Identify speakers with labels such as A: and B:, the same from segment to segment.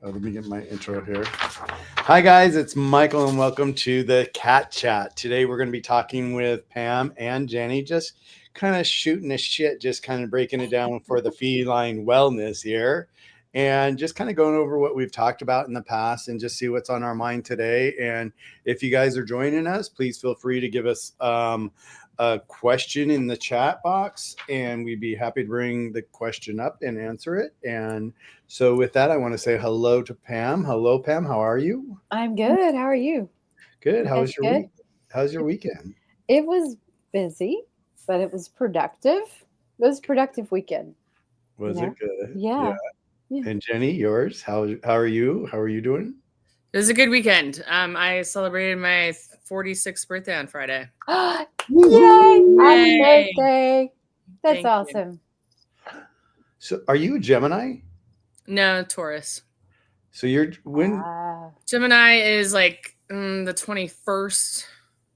A: Let me get my intro here. Hi, guys. It's Michael, and welcome to the Cat Chat. Today, we're going to be talking with Pam and Jenny, just kind of shooting the shit, just kind of breaking it down for the feline wellness here, and just kind of going over what we've talked about in the past and just see what's on our mind today. And if you guys are joining us, please feel free to give us a question in the chat box, and we'd be happy to bring the question up and answer it. And so with that, I want to say hello to Pam. Hello, Pam. How are you?
B: I'm good. How are you?
A: Good. How was
B: That's
A: your
B: good.
A: week? How's your weekend?
B: It was busy, but it was productive. It was a productive weekend. You
A: Was it
B: know?
A: good? Yeah.
B: Yeah. Yeah.
A: And Jenny, yours? How are you? How are you doing?
C: It was a good weekend. I celebrated my 46th birthday on Friday.
B: Yay! Happy
C: Yay!
B: birthday. That's
C: Thank you.
B: awesome.
A: So, are you a Gemini?
C: No, Taurus.
A: So you're when?
C: Gemini is like the 21st.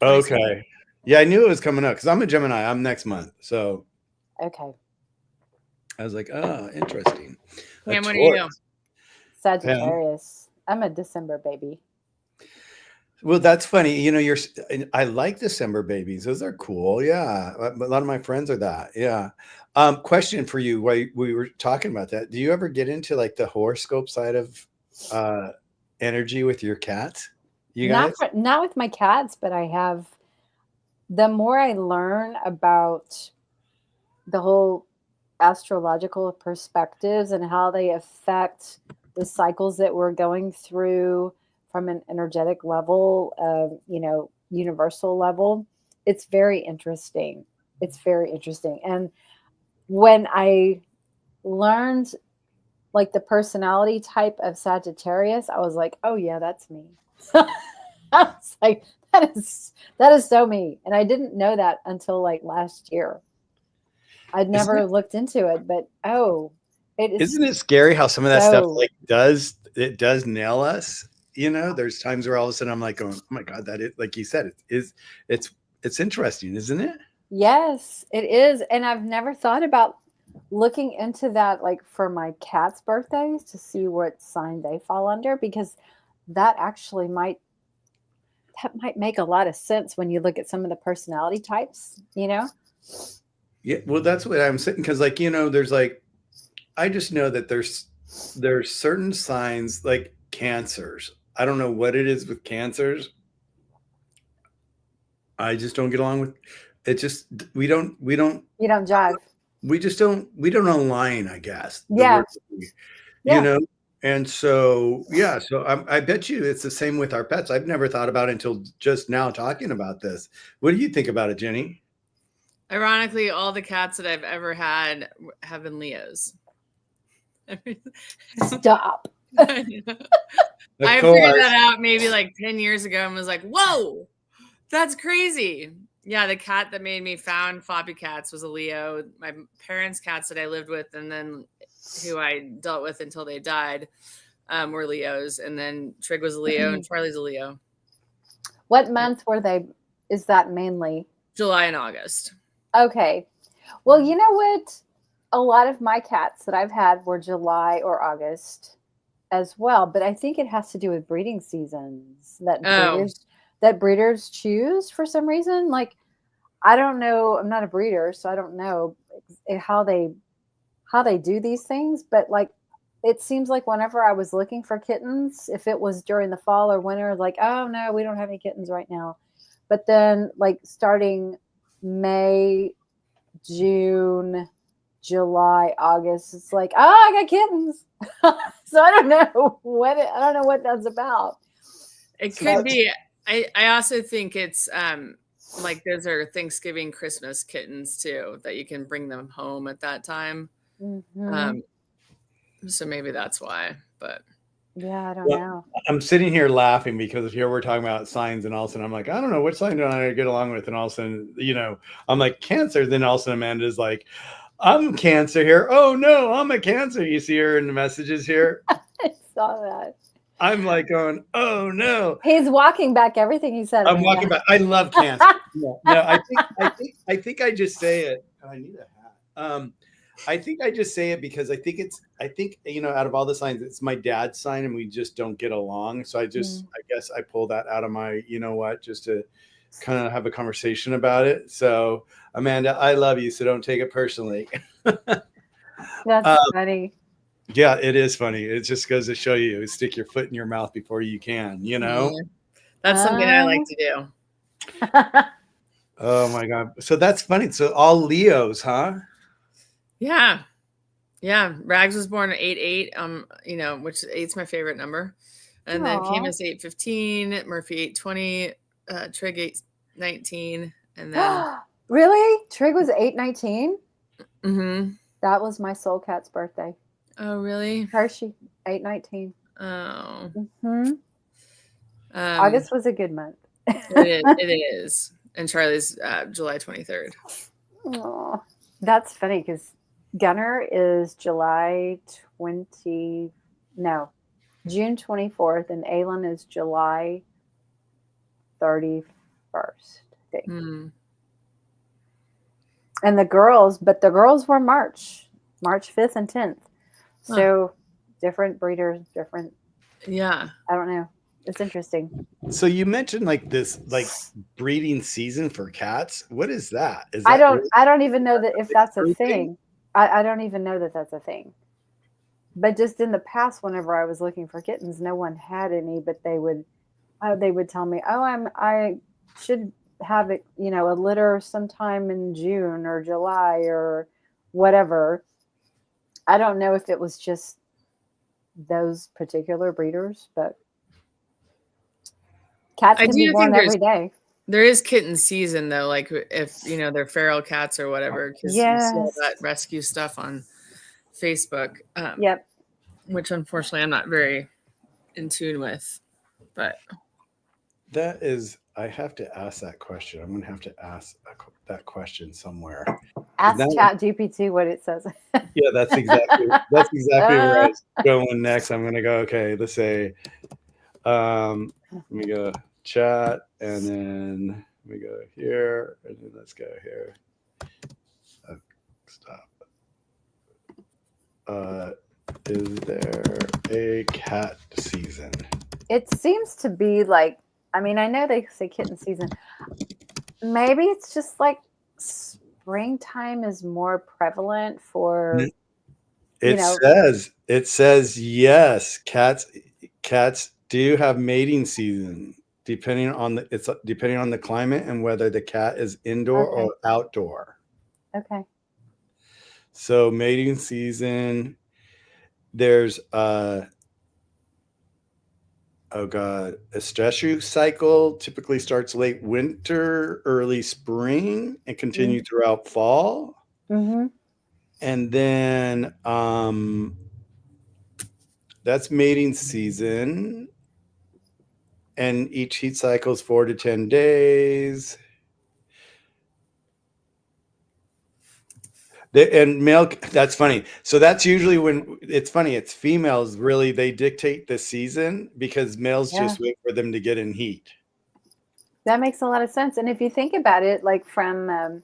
A: Okay. Yeah, I knew it was coming up because I'm a Gemini. I'm next month. So
B: Okay.
A: I was like, oh, interesting.
C: Pam, what are you?
B: Sagittarius. I'm a December baby.
A: Well, that's funny. You know, I like December babies. Those are cool. Yeah. A lot of my friends are that. Yeah. Question for you. While we were talking about that, do you ever get into like the horoscope side of energy with your cats? You guys?
B: Not with my cats, but I have. The more I learn about the whole astrological perspectives and how they affect the cycles that we're going through from an energetic level, universal level, it's very interesting. It's very interesting. And when I learned like the personality type of Sagittarius, I was like, oh yeah, that's me. I was like, that is so me. And I didn't know that until like last year. I'd never looked into it, but
A: Isn't it scary how some of that stuff
B: so-
A: like does nail us? You know, there's times where all of a sudden I'm like going, oh my God, that is, like you said, it's interesting, isn't it?
B: Yes, it is. And I've never thought about looking into that like for my cat's birthdays to see what sign they fall under, because that actually might make a lot of sense when you look at some of the personality types, you know?
A: Yeah, well, that's what I'm saying. Because, like, you know, there's like, I just know that there's certain signs like cancers. I don't know what it is with cancers. I just don't get along with it. Just we don't
B: You don't jive.
A: we just don't align. I guess
B: Yeah.
A: you know. And so yeah, so I bet you it's the same with our pets. I've never thought about it until just now talking about this. What do you think about it, Jenny?
C: Ironically, all the cats that I've ever had have been Leos.
B: Stop.
C: I figured that out maybe like 10 years ago and was like, whoa, that's crazy. Yeah, the cat that made me found Floppycats was a Leo. My parents' cats that I lived with and then who I dealt with until they died were Leos. And then Trig was a Leo and Charlie's a Leo.
B: What month were they? Is that mainly?
C: July and August.
B: Okay. Well, you know what? A lot of my cats that I've had were July or August as well, but I think it has to do with breeding seasons that breeders choose for some reason. Like, I don't know. I'm not a breeder, so I don't know how they do these things. But like, it seems like whenever I was looking for kittens, if it was during the fall or winter, like, oh no, we don't have any kittens right now. But then, like, starting May, June, July, August, it's like, oh, I got kittens. So I don't know what that's about.
C: It could be. I also think it's like those are Thanksgiving, Christmas kittens too, that you can bring them home at that time.
B: Mm-hmm.
C: So maybe that's why. But
B: yeah, I don't know.
A: I'm sitting here laughing because here we're talking about signs, and all of a sudden I'm like, I don't know which sign do I get along with, and all of a sudden, you know, I'm like Cancer. Then all of a sudden Amanda's like, I'm Cancer here. Oh no, I'm a Cancer. You see her in the messages here.
B: I saw that.
A: I'm like going, oh no.
B: He's walking back everything he said.
A: I'm walking back. I love Cancer. No, I think I just say it. I need a hat. I think I just say it because I think out of all the signs, it's my dad's sign and we just don't get along. So I guess I pull that out of my, just to kind of have a conversation about it. So Amanda, I love you. So don't take it personally.
B: That's funny.
A: Yeah, it is funny. It just goes to show you, stick your foot in your mouth before you can,
C: Yeah. That's something I like to do.
A: Oh my God. So that's funny. So all Leos, huh?
C: Yeah. Yeah. Rags was born at 8/8, which 8's my favorite number. And then Camus 8/15, Murphy 8/20, Trig 8/19, and then
B: really? Trig was 8/19?
C: Mm-hmm.
B: That was my soul cat's birthday.
C: Oh, really?
B: Hershey 8/19.
C: Oh.
B: Mm-hmm. August was a good month.
C: It is. And Charlie's July 23rd.
B: Oh, that's funny because Gunner is June 24th, and Aylin is July 31st, I think. And the girls were March 5th and 10th. So different breeders, different.
C: Yeah.
B: I don't know. It's interesting.
A: So you mentioned this breeding season for cats. What is that?
B: I don't even know that if that's a thing. I don't even know that that's a thing. But just in the past, whenever I was looking for kittens, no one had any, but they would tell me, "Oh, I should have it, a litter sometime in June or July or whatever." I don't know if it was just those particular breeders, but cats can be born every day.
C: There is kitten season though, like if they're feral cats or whatever, because you see all that rescue stuff on Facebook.
B: Yep.
C: Which unfortunately I'm not very in tune with, but
A: that is. I have to ask that question. I'm going to have to ask that question somewhere.
B: Ask ChatGPT what it says.
A: Yeah, that's exactly where I was going next. I'm going to go. Okay, let's say. Let me go chat, and then we go here, and then let's go here. Stop. Is there a cat season?
B: It seems to be like, I know they say kitten season. Maybe it's just like springtime is more prevalent for.
A: It says yes, cats do have mating season depending on the climate and whether the cat is indoor or outdoor.
B: Okay.
A: So mating season, there's estrus cycle typically starts late winter, early spring, and continue throughout fall.
B: Mm-hmm.
A: And then that's mating season. And each heat cycle is 4 to 10 days. And male, that's funny. So that's usually when it's funny. It's females really, they dictate the season because males just wait for them to get in heat.
B: That makes a lot of sense. And if you think about it, like from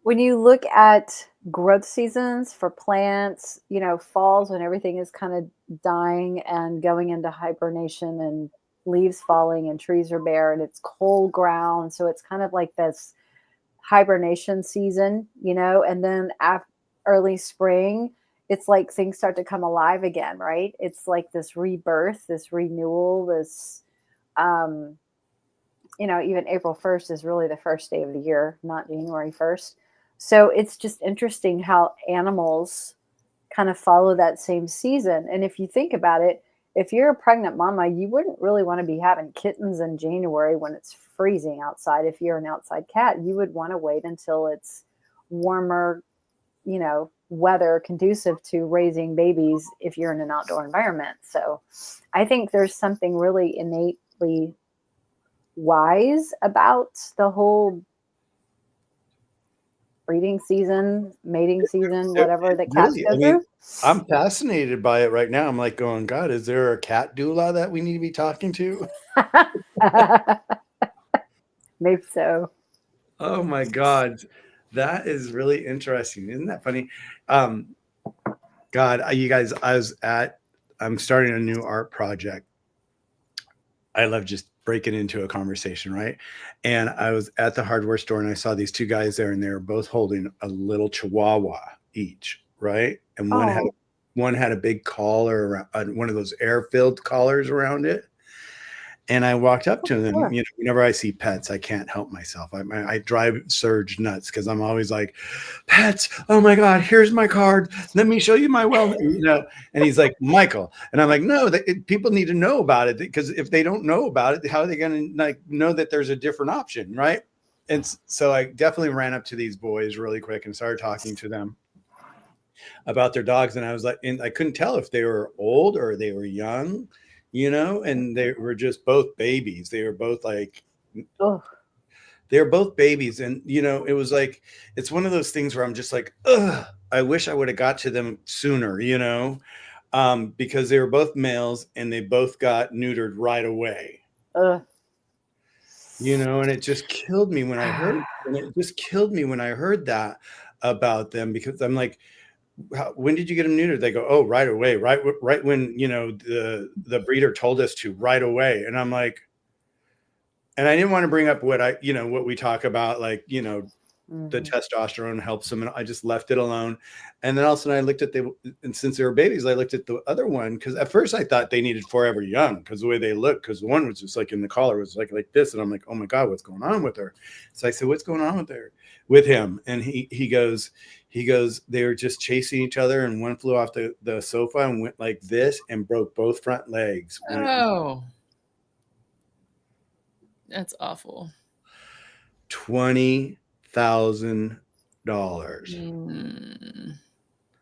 B: when you look at growth seasons for plants, falls when everything is kind of dying and going into hibernation and leaves falling and trees are bare and it's cold ground. So it's kind of like this hibernation season, and then early spring, it's like things start to come alive again, right? It's like this rebirth, this renewal, this, even April 1st is really the first day of the year, not January 1st. So it's just interesting how animals kind of follow that same season. And if you think about it, if you're a pregnant mama, you wouldn't really want to be having kittens in January when it's freezing outside. If you're an outside cat, you would want to wait until it's warmer, weather conducive to raising babies if you're in an outdoor environment. So I think there's something really innately wise about the whole breeding season, mating season, whatever the cats go through.
A: I'm fascinated by it right now. I'm like going, God, is there a cat doula that we need to be talking to?
B: Maybe so.
A: Oh my God. That is really interesting. Isn't that funny? God, you guys, I'm starting a new art project. I love just breaking into a conversation, right? And I was at the hardware store and I saw these two guys there, and they were both holding a little Chihuahua each, right? And
B: Oh,
A: one had a big collar, one of those air-filled collars around it. And I walked up to them.
B: sure.
A: You know, whenever I see pets, I can't help myself. I drive Surge nuts because I'm always like, pets. Oh my God, here's my card. Let me show you my you know. And he's like, Michael, and I'm like, no, people need to know about it, because if they don't know about it, how are they going to like know that there's a different option, right? And so I definitely ran up to these boys really quick and started talking to them about their dogs, and I was like, and I couldn't tell if they were old or they were young, you know, and they were just both babies. They were both like,
B: Oh,
A: they were both babies. And you know, it was like, it's one of those things where I'm just like, ugh, I wish I would have got to them sooner, you know, because they were both males and they both got neutered right away,
B: ugh.
A: you know. And it just killed me when I heard, and it just killed me when I heard that about them, because I'm like, when did you get them neutered? They go, oh, right away, right when, you know, the breeder told us to, right away. And I'm like, and I didn't want to bring up what what we talk about, like, you know, the testosterone helps them, and I just left it alone. And then all of a sudden I looked at and since they were babies, I looked at the other one, because at first I thought they needed Forever Young because the way they look, because the one was just like in the collar was like this, and I'm like, oh my God, what's going on with her? So I said, what's going on with him? And he goes, they were just chasing each other, and one flew off the sofa and went like this and broke both front legs.
C: Oh, that's awful.
A: $20,000.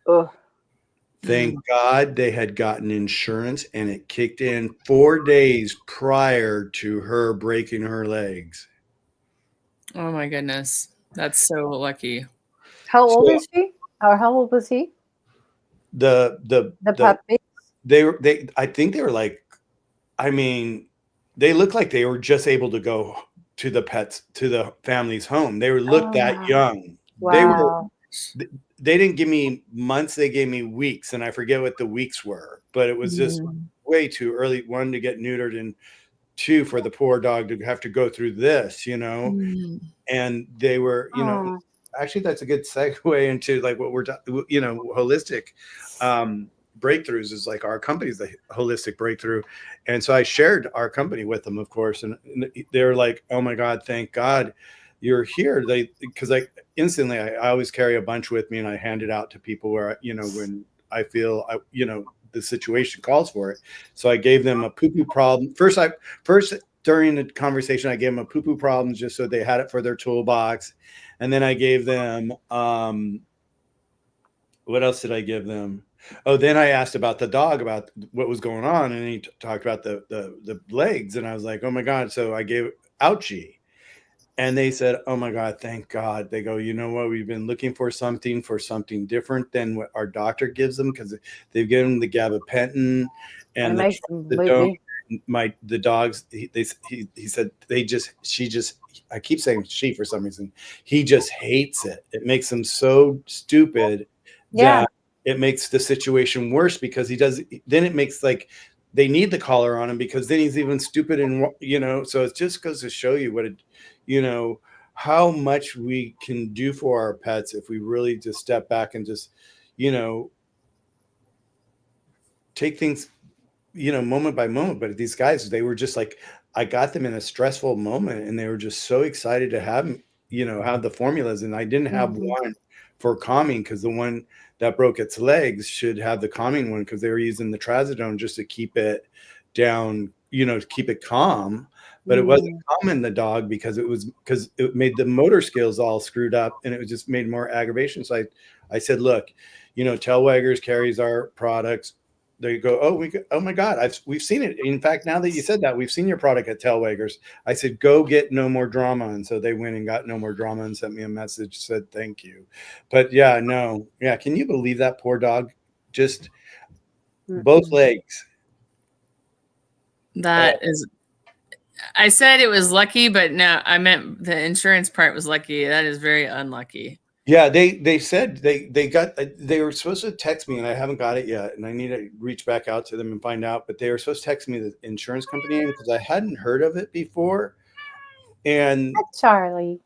B: Oh.
A: Thank God they had gotten insurance, and it kicked in 4 days prior to her breaking her legs.
C: Oh my goodness. That's so lucky.
B: How old is she? Or how old was he?
A: The
B: puppy?
A: I think they were like, I mean, they looked like they were just able to go to the family's home. They looked that young.
B: Wow.
A: They didn't give me months, they gave me weeks, and I forget what the weeks were, but it was just way too early, one, to get neutered, and two, for the poor dog to have to go through this, you know. And they were, you know, actually that's a good segue into like what we're you know, holistic breakthroughs is like our company's the holistic breakthrough. And so I shared our company with them, of course, and they're like, oh my God, thank God you're here. Because I instantly, I always carry a bunch with me, and I hand it out to people where, you know, when I feel, you know, the situation calls for it. So I gave them a poo-poo problem. First during the conversation, I gave them a poo-poo problem just so they had it for their toolbox. And then I gave them, what else did I give them? Oh, then I asked about the dog, about what was going on. And he talked about the legs. And I was like, oh my God. So I gave ouchie. And they said, oh my God, thank God. They go, you know what? We've been looking for something different than what our doctor gives them, because they've given the gabapentin and the dogs. He said I keep saying she for some reason. He just hates it. It makes him so stupid that it makes the situation worse, because then it makes like they need the collar on him, because then he's even stupid, and you know, so it just goes to show you you know, how much we can do for our pets if we really just step back and just, you know, take things, you know, moment by moment. But these guys, they were just like, I got them in a stressful moment, and they were just so excited to have, you know, have the formulas. And I didn't have one for calming, because the one that broke its legs should have the calming one, because they were using the trazodone just to keep it down, you know, to keep it calm. But it wasn't calming the dog, because it made the motor skills all screwed up, and it just made more aggravation. So I said, look, you know, Tailwaggers carries our products. They go, oh my God, we've seen it. In fact, now that you said that, we've seen your product at Tailwaggers. I said, go get No More Drama. And so they went and got No More Drama and sent me a message, said thank you. But yeah, no, yeah. Can you believe that poor dog? Just both legs.
C: That is I said it was lucky, but no, I meant the insurance part was lucky. That is very unlucky.
A: Yeah, they said they were supposed to text me, and I haven't got it yet, and I need to reach back out to them and find out. But they were supposed to text me the insurance company because I hadn't heard of it before. And
B: that's Charlie.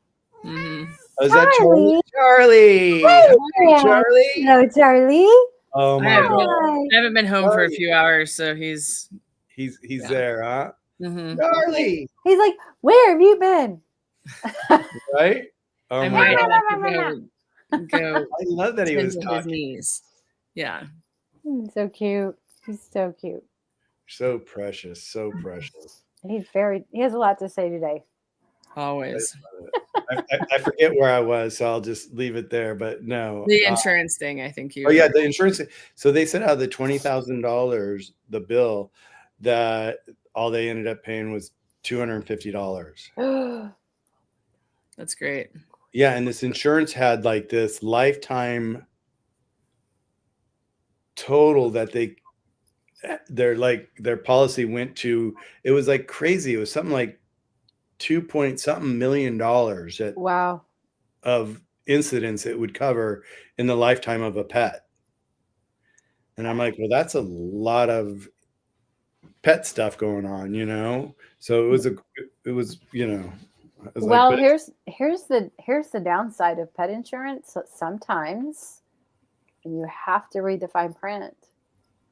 C: Mm-hmm.
A: Is that Charlie? Charlie! Hi, Charlie!
B: Hello, Charlie.
A: Oh my God!
C: I haven't been home for a few hours, so he's
A: there, huh?
C: Mm-hmm.
A: Charlie!
B: He's like, where have you been?
A: Right? Oh my
C: God! Go.
A: I love that he was talking.
C: His knees. Yeah.
B: He's so cute. He's so cute.
A: So precious. So precious.
B: He has a lot to say today.
C: Always.
A: I forget where I was, so I'll just leave it there. But no,
C: the insurance thing. I think you.
A: Oh yeah, the insurance. So they said out of the $20,000, the bill, that all they ended up paying was $250.
C: That's great.
A: Yeah, and this insurance had like this lifetime total that their policy went to. It was like crazy. It was something like $2 million
B: wow
A: of incidents it would cover in the lifetime of a pet. And I'm like, well, that's a lot of pet stuff going on, so it was
B: well, like, here's the downside of pet insurance. Sometimes you have to read the fine print.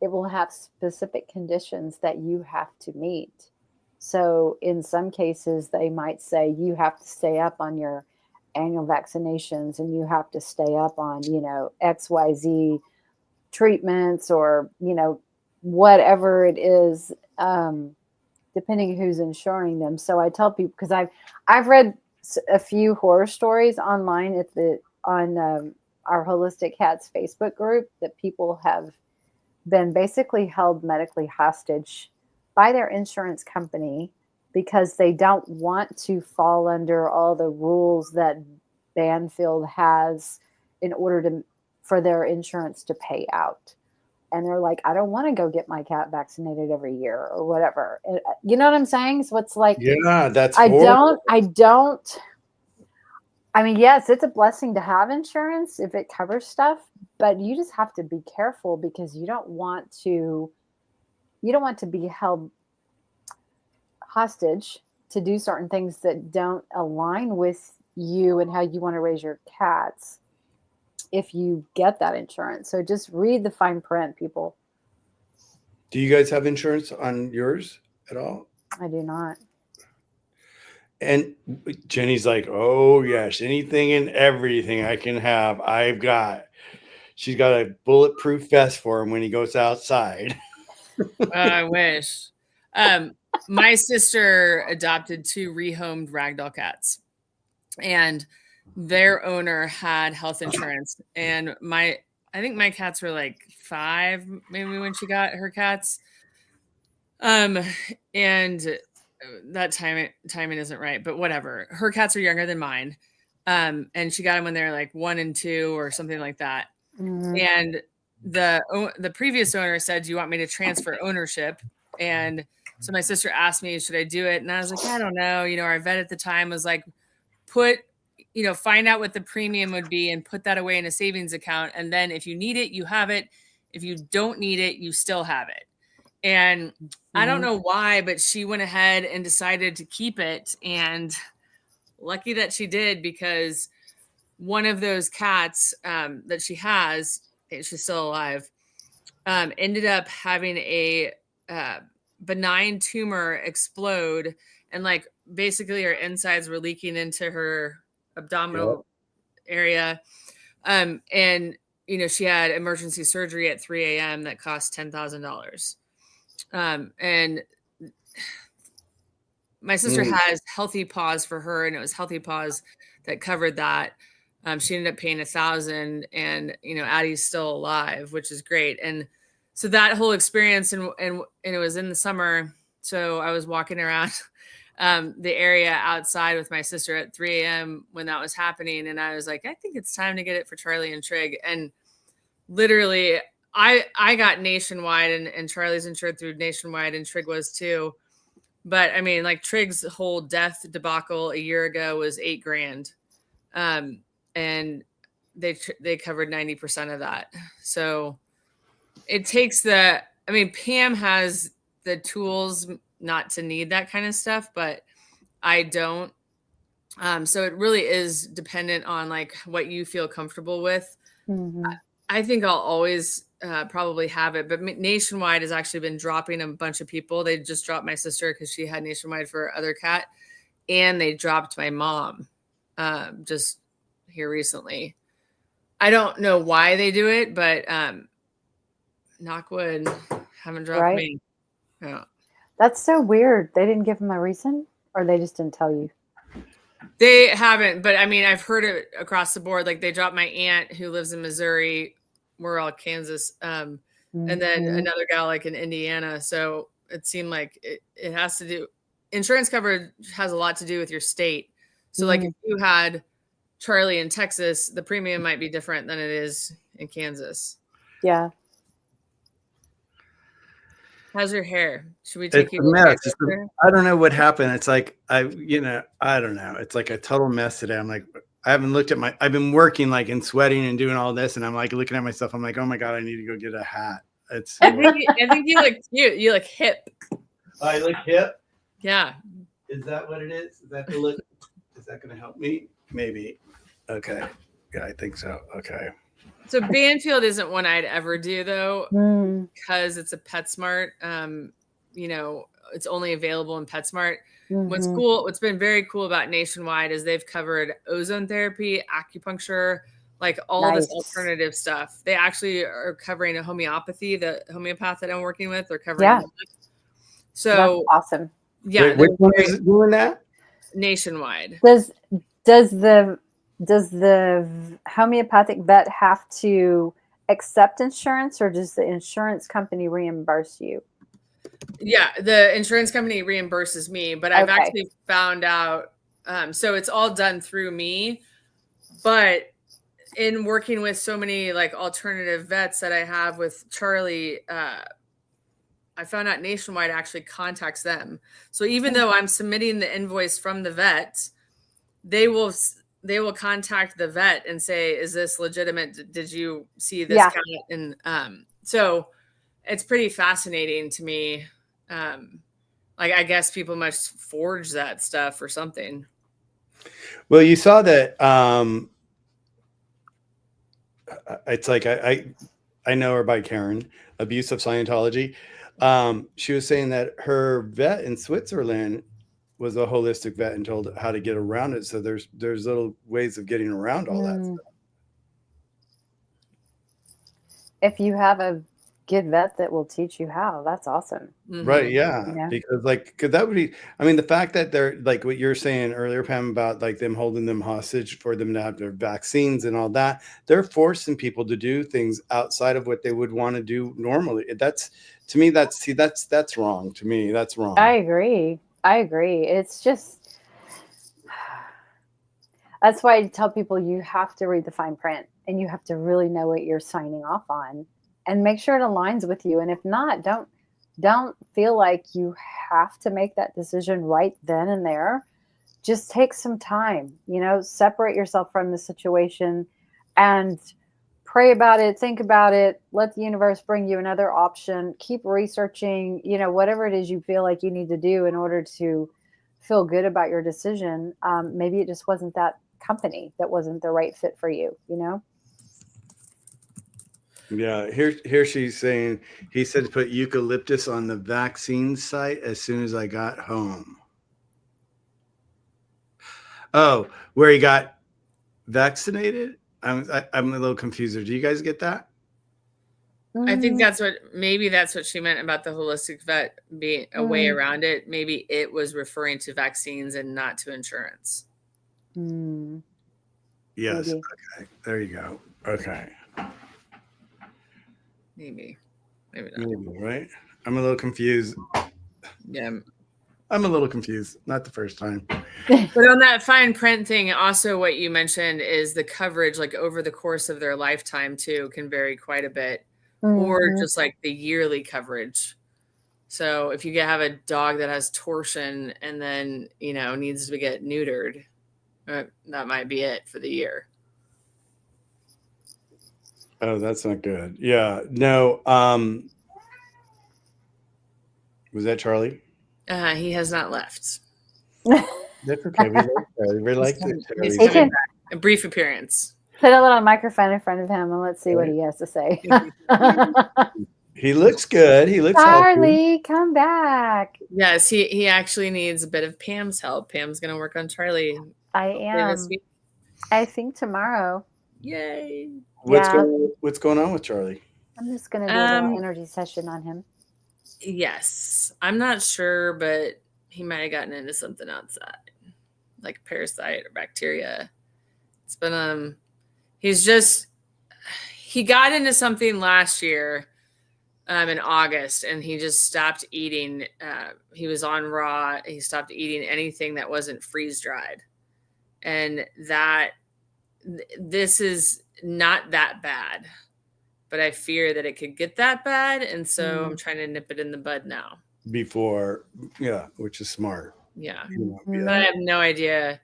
B: It will have specific conditions that you have to meet. So in some cases, they might say you have to stay up on your annual vaccinations, and you have to stay up on, XYZ treatments, or, whatever it is, depending who's insuring them. So I tell people, because I've read a few horror stories online on our Holistic Cats Facebook group, that people have been basically held medically hostage by their insurance company because they don't want to fall under all the rules that Banfield has in order for their insurance to pay out. And they're like, I don't want to go get my cat vaccinated every year or whatever. You know what I'm saying? So it's like,
A: yeah, that's horrible.
B: I mean, yes, it's a blessing to have insurance if it covers stuff, but you just have to be careful, because you don't want to be held hostage to do certain things that don't align with you and how you want to raise your cats if you get that insurance. So just read the fine print, people.
A: Do you guys have insurance on yours at all?
B: I do not.
A: And Jenny's like, oh yes, anything and everything I can have, I've got. She's got a bulletproof vest for him when he goes outside.
C: I wish. My sister adopted 2 rehomed ragdoll cats, and their owner had health insurance. And I think my cats were like 5, maybe, when she got her cats. And that timing isn't right, but whatever. Her cats are younger than mine. And she got them when they were like 1 and 2 or something like that. Mm-hmm. And the previous owner said, do you want me to transfer ownership? And so my sister asked me, should I do it? And I was like, I don't know. Our vet at the time was like, find out what the premium would be and put that away in a savings account. And then if you need it, you have it. If you don't need it, you still have it. And I don't know why, but she went ahead and decided to keep it. And lucky that she did, because one of those cats that she has, she's still alive, ended up having a benign tumor explode, and like basically her insides were leaking into her abdominal area. And she had emergency surgery at 3 a.m. that cost $10,000. And my sister has Healthy Paws for her, and it was Healthy Paws that covered that. She ended up paying $1,000, and Addie's still alive, which is great. And so that whole experience, and it was in the summer, so I was walking around the area outside with my sister at 3 a.m. when that was happening, and I was like, I think it's time to get it for Charlie and Trig. And literally, I got Nationwide, and Charlie's insured through Nationwide, and Trig was too. But I mean, like Trig's whole death debacle a year ago was $8,000. And they covered 90% of that. So it takes I mean, Pam has the tools not to need that kind of stuff, but I don't. So it really is dependent on like what you feel comfortable with.
B: Mm-hmm.
C: I think I'll always probably have it, but Nationwide has actually been dropping a bunch of people. They just dropped my sister because she had Nationwide for her other cat, and they dropped my mom just here recently. I don't know why they do it, but knock wood, haven't dropped me. Yeah.
B: That's so weird. They didn't give them a reason, or they just didn't tell you?
C: They haven't, but I mean, I've heard it across the board. Like they dropped my aunt who lives in Missouri. We're all Kansas. And then another gal like in Indiana. So it seemed like it has to do, insurance coverage has a lot to do with your state. So like if you had Charlie in Texas, the premium might be different than it is in Kansas.
B: Yeah.
C: How's your hair? Should we take
A: you? It's a mess. I don't know what happened. It's like I don't know. It's like a total mess today. I'm like, I haven't looked at I've been working like and sweating and doing all this, and I'm like looking at myself. I'm like, oh my God, I need to go get a hat.
C: I think you look cute. You look hip.
A: I look hip.
C: Yeah.
A: Is that what it is? Is that the look? Is that going to help me? Maybe. Okay. Yeah, I think so. Okay.
C: So Banfield isn't one I'd ever do though, because it's a PetSmart. It's only available in PetSmart. What's been very cool about Nationwide is they've covered ozone therapy, acupuncture, like all this alternative stuff. They actually are covering a homeopathy. The homeopath that I'm working with, they're covering that. So
B: that's awesome.
C: Yeah.
A: Which one is doing that?
C: Nationwide.
B: Does the homeopathic vet have to accept insurance, or does the insurance company reimburse you?
C: Yeah, the insurance company reimburses me, but I've actually found out, so it's all done through me, but in working with so many like alternative vets that I have with Charlie, I found out Nationwide actually contacts them. So even though I'm submitting the invoice from the vet, they will contact the vet and say, is this legitimate? Did you see this cat? And so it's pretty fascinating to me. Like, I guess people must forge that stuff or something.
A: Well, you saw that. It's like, I know her by Karen, Abuse of Scientology. She was saying that her vet in Switzerland was a holistic vet and told how to get around it. So there's little ways of getting around all that stuff.
B: If you have a good vet that will teach you how, that's awesome.
A: Right. Yeah. Because that would be, I mean, the fact that they're like what you're saying earlier, Pam, about like them holding them hostage for them to have their vaccines and all that, they're forcing people to do things outside of what they would want to do normally. That's wrong to me. That's wrong.
B: I agree. It's just, that's why I tell people you have to read the fine print and you have to really know what you're signing off on and make sure it aligns with you. And if not, don't feel like you have to make that decision right then and there. Just take some time, separate yourself from the situation and pray about it, think about it, let the universe bring you another option, keep researching, whatever it is you feel like you need to do in order to feel good about your decision. Maybe it just wasn't that company that wasn't the right fit for you,
A: Yeah, here she's saying, he said to put eucalyptus on the vaccine site as soon as I got home. Oh, where he got vaccinated? I'm a little confused. Do you guys get that?
C: I think that's what she meant about the holistic vet being a way around it. Maybe it was referring to vaccines and not to insurance.
A: Yes. Maybe. Okay. There you go. Okay.
C: Maybe not.
A: Maybe, right? I'm a little confused.
C: Yeah.
A: I'm a little confused. Not the first time.
C: But on that fine print thing, also what you mentioned is the coverage, like over the course of their lifetime too, can vary quite a bit. Or just like the yearly coverage. So if you have a dog that has torsion and then, needs to get neutered, that might be it for the year.
A: Oh, that's not good. Yeah. No. Was that Charlie?
C: He has not left.
A: That's okay. We like Charlie. We like
C: He's coming back. A brief appearance.
B: Put a little microphone in front of him and let's see what he has to say.
A: He looks good. He looks
B: Charlie,
A: healthy.
B: come back.
C: Yes, he actually needs a bit of Pam's help. Pam's going to work on Charlie.
B: I am. I think tomorrow.
C: Yay.
A: What's going on with Charlie?
B: I'm just going to do a little energy session on him.
C: Yes. I'm not sure, but he might have gotten into something outside, like a parasite or bacteria. It's been, he got into something last year in August, and he just stopped eating. He was on raw. He stopped eating anything that wasn't freeze dried. And this is not that bad, but I fear that it could get that bad. And so I'm trying to nip it in the bud now.
A: Before, which is smart.
C: Yeah. But I have no idea.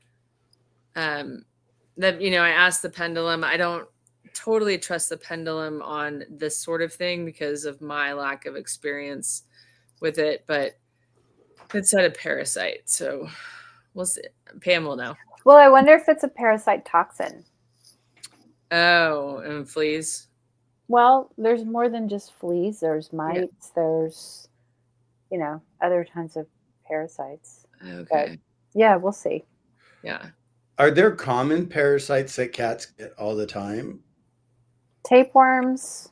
C: I asked the pendulum. I don't totally trust the pendulum on this sort of thing because of my lack of experience with it, but it said a parasite. So we'll see. Pam will know.
B: Well, I wonder if it's a parasite toxin.
C: Oh, and fleas?
B: Well, there's more than just fleas. There's mites. Yeah. There's, other kinds of parasites.
C: Okay.
B: But, we'll see.
C: Yeah.
A: Are there common parasites that cats get all the time?
B: Tapeworms.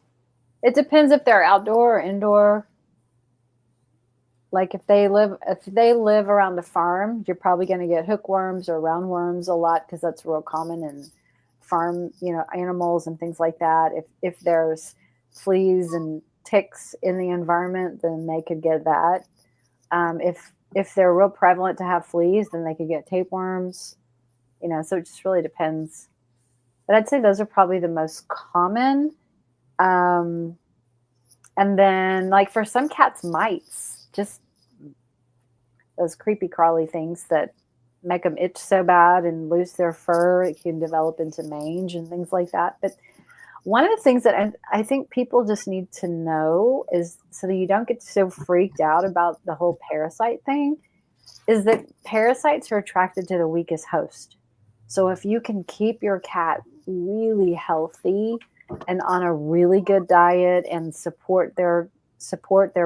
B: It depends if they're outdoor or indoor. Like if they live around the farm, you're probably going to get hookworms or roundworms a lot because that's real common in farm, animals and things like that. If there's fleas and ticks in the environment, then they could get that. If they're real prevalent to have fleas, then they could get tapeworms. So it just really depends. But I'd say those are probably the most common. And then, like for some cats, mites, just those creepy crawly things that make them itch so bad and lose their fur. It can develop into mange and things like that. But one of the things that I think people just need to know is, so that you don't get so freaked out about the whole parasite thing, is that parasites are attracted to the weakest host. So if you can keep your cat really healthy and on a really good diet and support their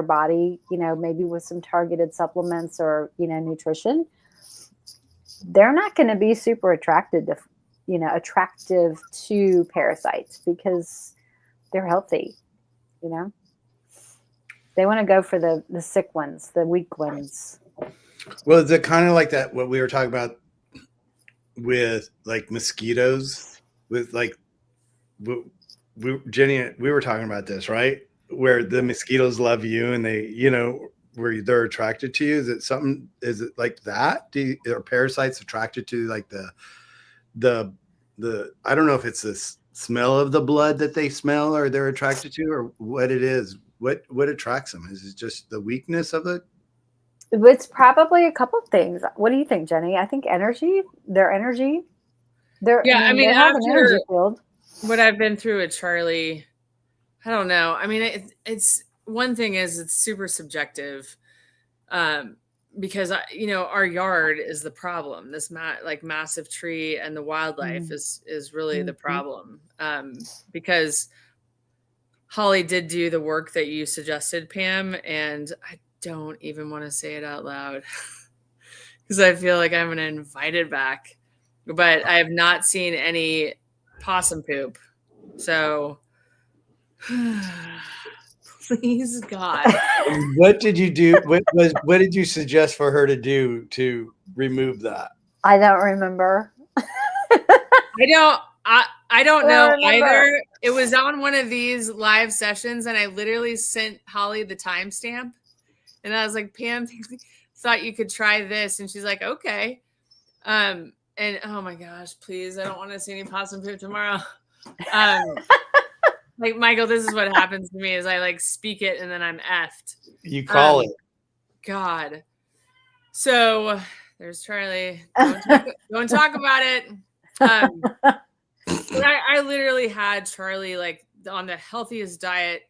B: body, maybe with some targeted supplements or, nutrition, they're not going to be super attractive to parasites because they're healthy, They want to go for the sick ones, the weak ones.
A: Well, is it kind of like that, what we were talking about with like mosquitoes, with like, Jenny, we were talking about this, right? Where the mosquitoes love you and they, where they're attracted to you. Is it like that? Are parasites attracted to like the I don't know if it's the smell of the blood that they smell or they're attracted to, or what it is. What attracts them? Is it just the weakness of it?
B: It's probably a couple of things. What do you think, Jenny? I think energy, their energy. They have an energy field.
C: What I've been through with Charlie, I don't know. I mean, it's one thing is it's super subjective, because our yard is the problem. This massive tree and the wildlife is really the problem. Because Holly did do the work that you suggested, Pam, and I don't even want to say it out loud because I feel like I'm going to invite it back. But I have not seen any possum poop. So please, God.
A: What did you do? What did you suggest for her to do to remove that?
B: I don't remember.
C: I don't know either. It was on one of these live sessions and I literally sent Holly the timestamp and I was like, Pam, thought you could try this. And she's like, okay. And oh my gosh, please. I don't want to see any possum poop tomorrow. Like, Michael, this is what happens to me is I like speak it and then I'm effed.
A: You call it.
C: God. So there's Charlie. Don't talk about it. I literally had Charlie like on the healthiest diet,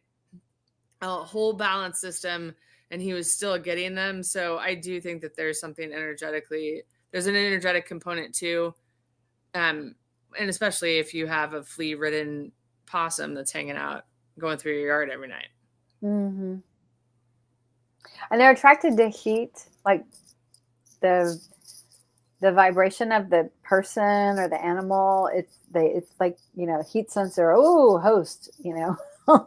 C: a whole balance system, and he was still getting them. So I do think that there's something there's an energetic component too. And especially if you have a flea-ridden possum that's hanging out, going through your yard every night.
B: Mm-hmm. And they're attracted to heat, like the vibration of the person or the animal. It's like, heat sensor. Oh, host,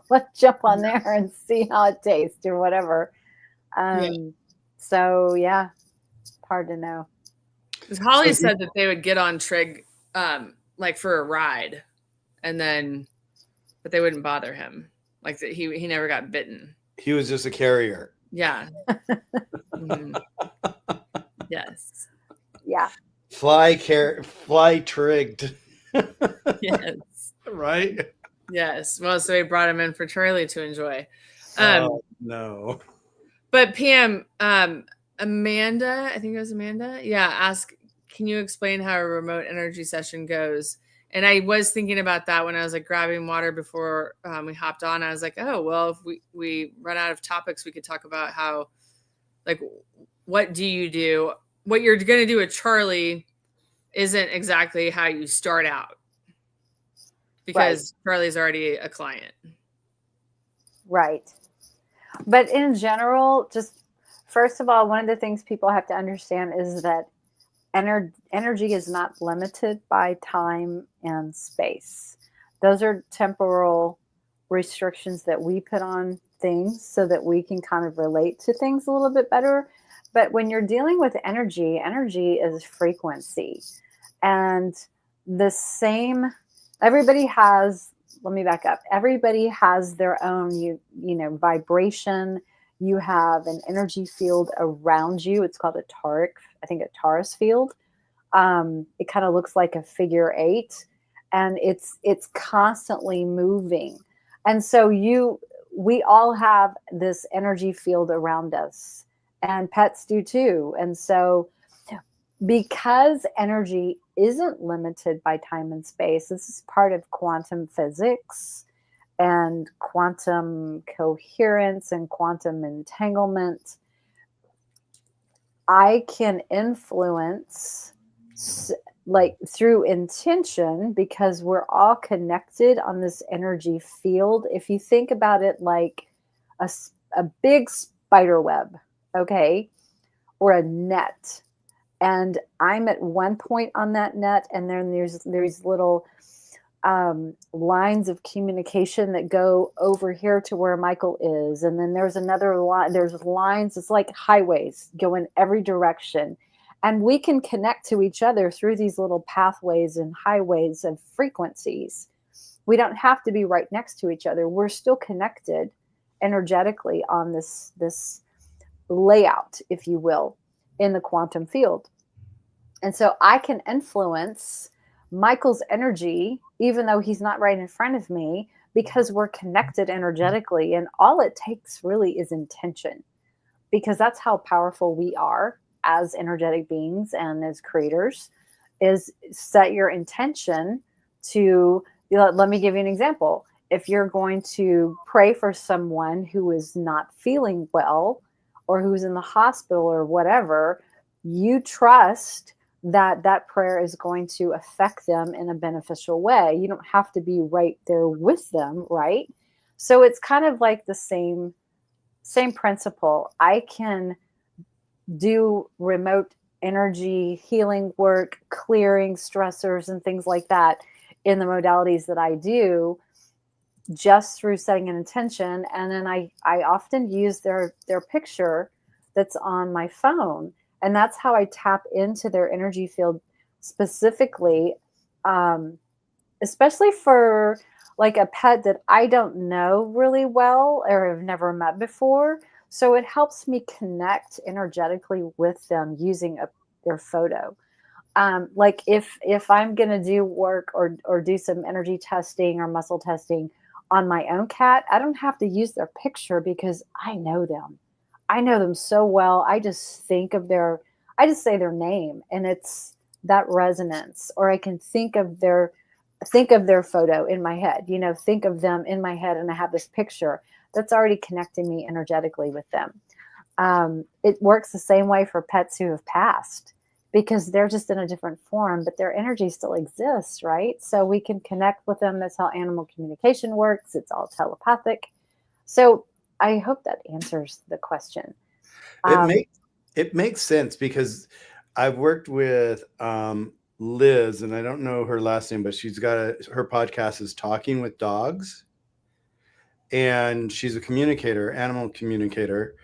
B: let's jump on there and see how it tastes or whatever. So yeah, it's hard to know.
C: Because Holly said that they would get on Trig like for a ride, but they wouldn't bother him. Like that he never got bitten.
A: He was just a carrier.
C: Yeah. Mm-hmm. Yes.
B: Yeah.
A: Fly trigged.
C: Yes.
A: Right?
C: Yes. Well, so he brought him in for Charlie to enjoy.
A: No.
C: But Pam, Amanda, I think it was Amanda. Yeah. Ask, can you explain how a remote energy session goes? And I was thinking about that when I was like grabbing water before we hopped on. I was like, oh, well, if we run out of topics, we could talk about how, like, what do you do? What you're going to do with Charlie isn't exactly how you start out, because Charlie's already a client.
B: Right. But in general, just first of all, one of the things people have to understand is that energy is not limited by time and space. Those are temporal restrictions that we put on things so that we can kind of relate to things a little bit better. But when you're dealing with energy is frequency. And everybody has, let me back up. Everybody has their own, vibration. You have an energy field around you. It's called a torus field. It kind of looks like a figure 8, and it's constantly moving. And so we all have this energy field around us, and pets do too. And so because energy isn't limited by time and space, this is part of quantum physics and quantum coherence and quantum entanglement. I can influence like through intention, because we're all connected on this energy field. If you think about it like a big spider web, okay, or a net, and I'm at one point on that net, and then there's little lines of communication that go over here to where Michael is, and then there's another line. There's lines. It's like highways go in every direction, and we can connect to each other through these little pathways and highways of frequencies. We don't have to be right next to each other. We're still connected energetically on this layout, if you will, in the quantum field. And so I can influence Michael's energy, even though he's not right in front of me, because we're connected energetically. And all it takes really is intention, because that's how powerful we are as energetic beings and as creators, is set your intention to, let me give you an example. If you're going to pray for someone who is not feeling well or who's in the hospital or whatever, you trust that prayer is going to affect them in a beneficial way. You don't have to be right there with them, right? So it's kind of like the same principle. I can do remote energy healing work, clearing stressors and things like that in the modalities that I do, just through setting an intention. And then I often use their picture that's on my phone. And that's how I tap into their energy field specifically, especially for like a pet that I don't know really well or have never met before. So it helps me connect energetically with them using their photo. Like if I'm going to do work or do some energy testing or muscle testing on my own cat, I don't have to use their picture because I know them. I know them so well. I just say their name, and it's that resonance. Or I can think of their photo in my head, think of them in my head, and I have this picture that's already connecting me energetically with them. It works the same way for pets who have passed, because they're just in a different form, but their energy still exists, right? So we can connect with them. That's how animal communication works. It's all telepathic. So I hope that answers the question.
A: It makes sense, because I've worked with Liz, and I don't know her last name, but she's got her podcast is Talking with Dogs, and she's a communicator, animal communicator,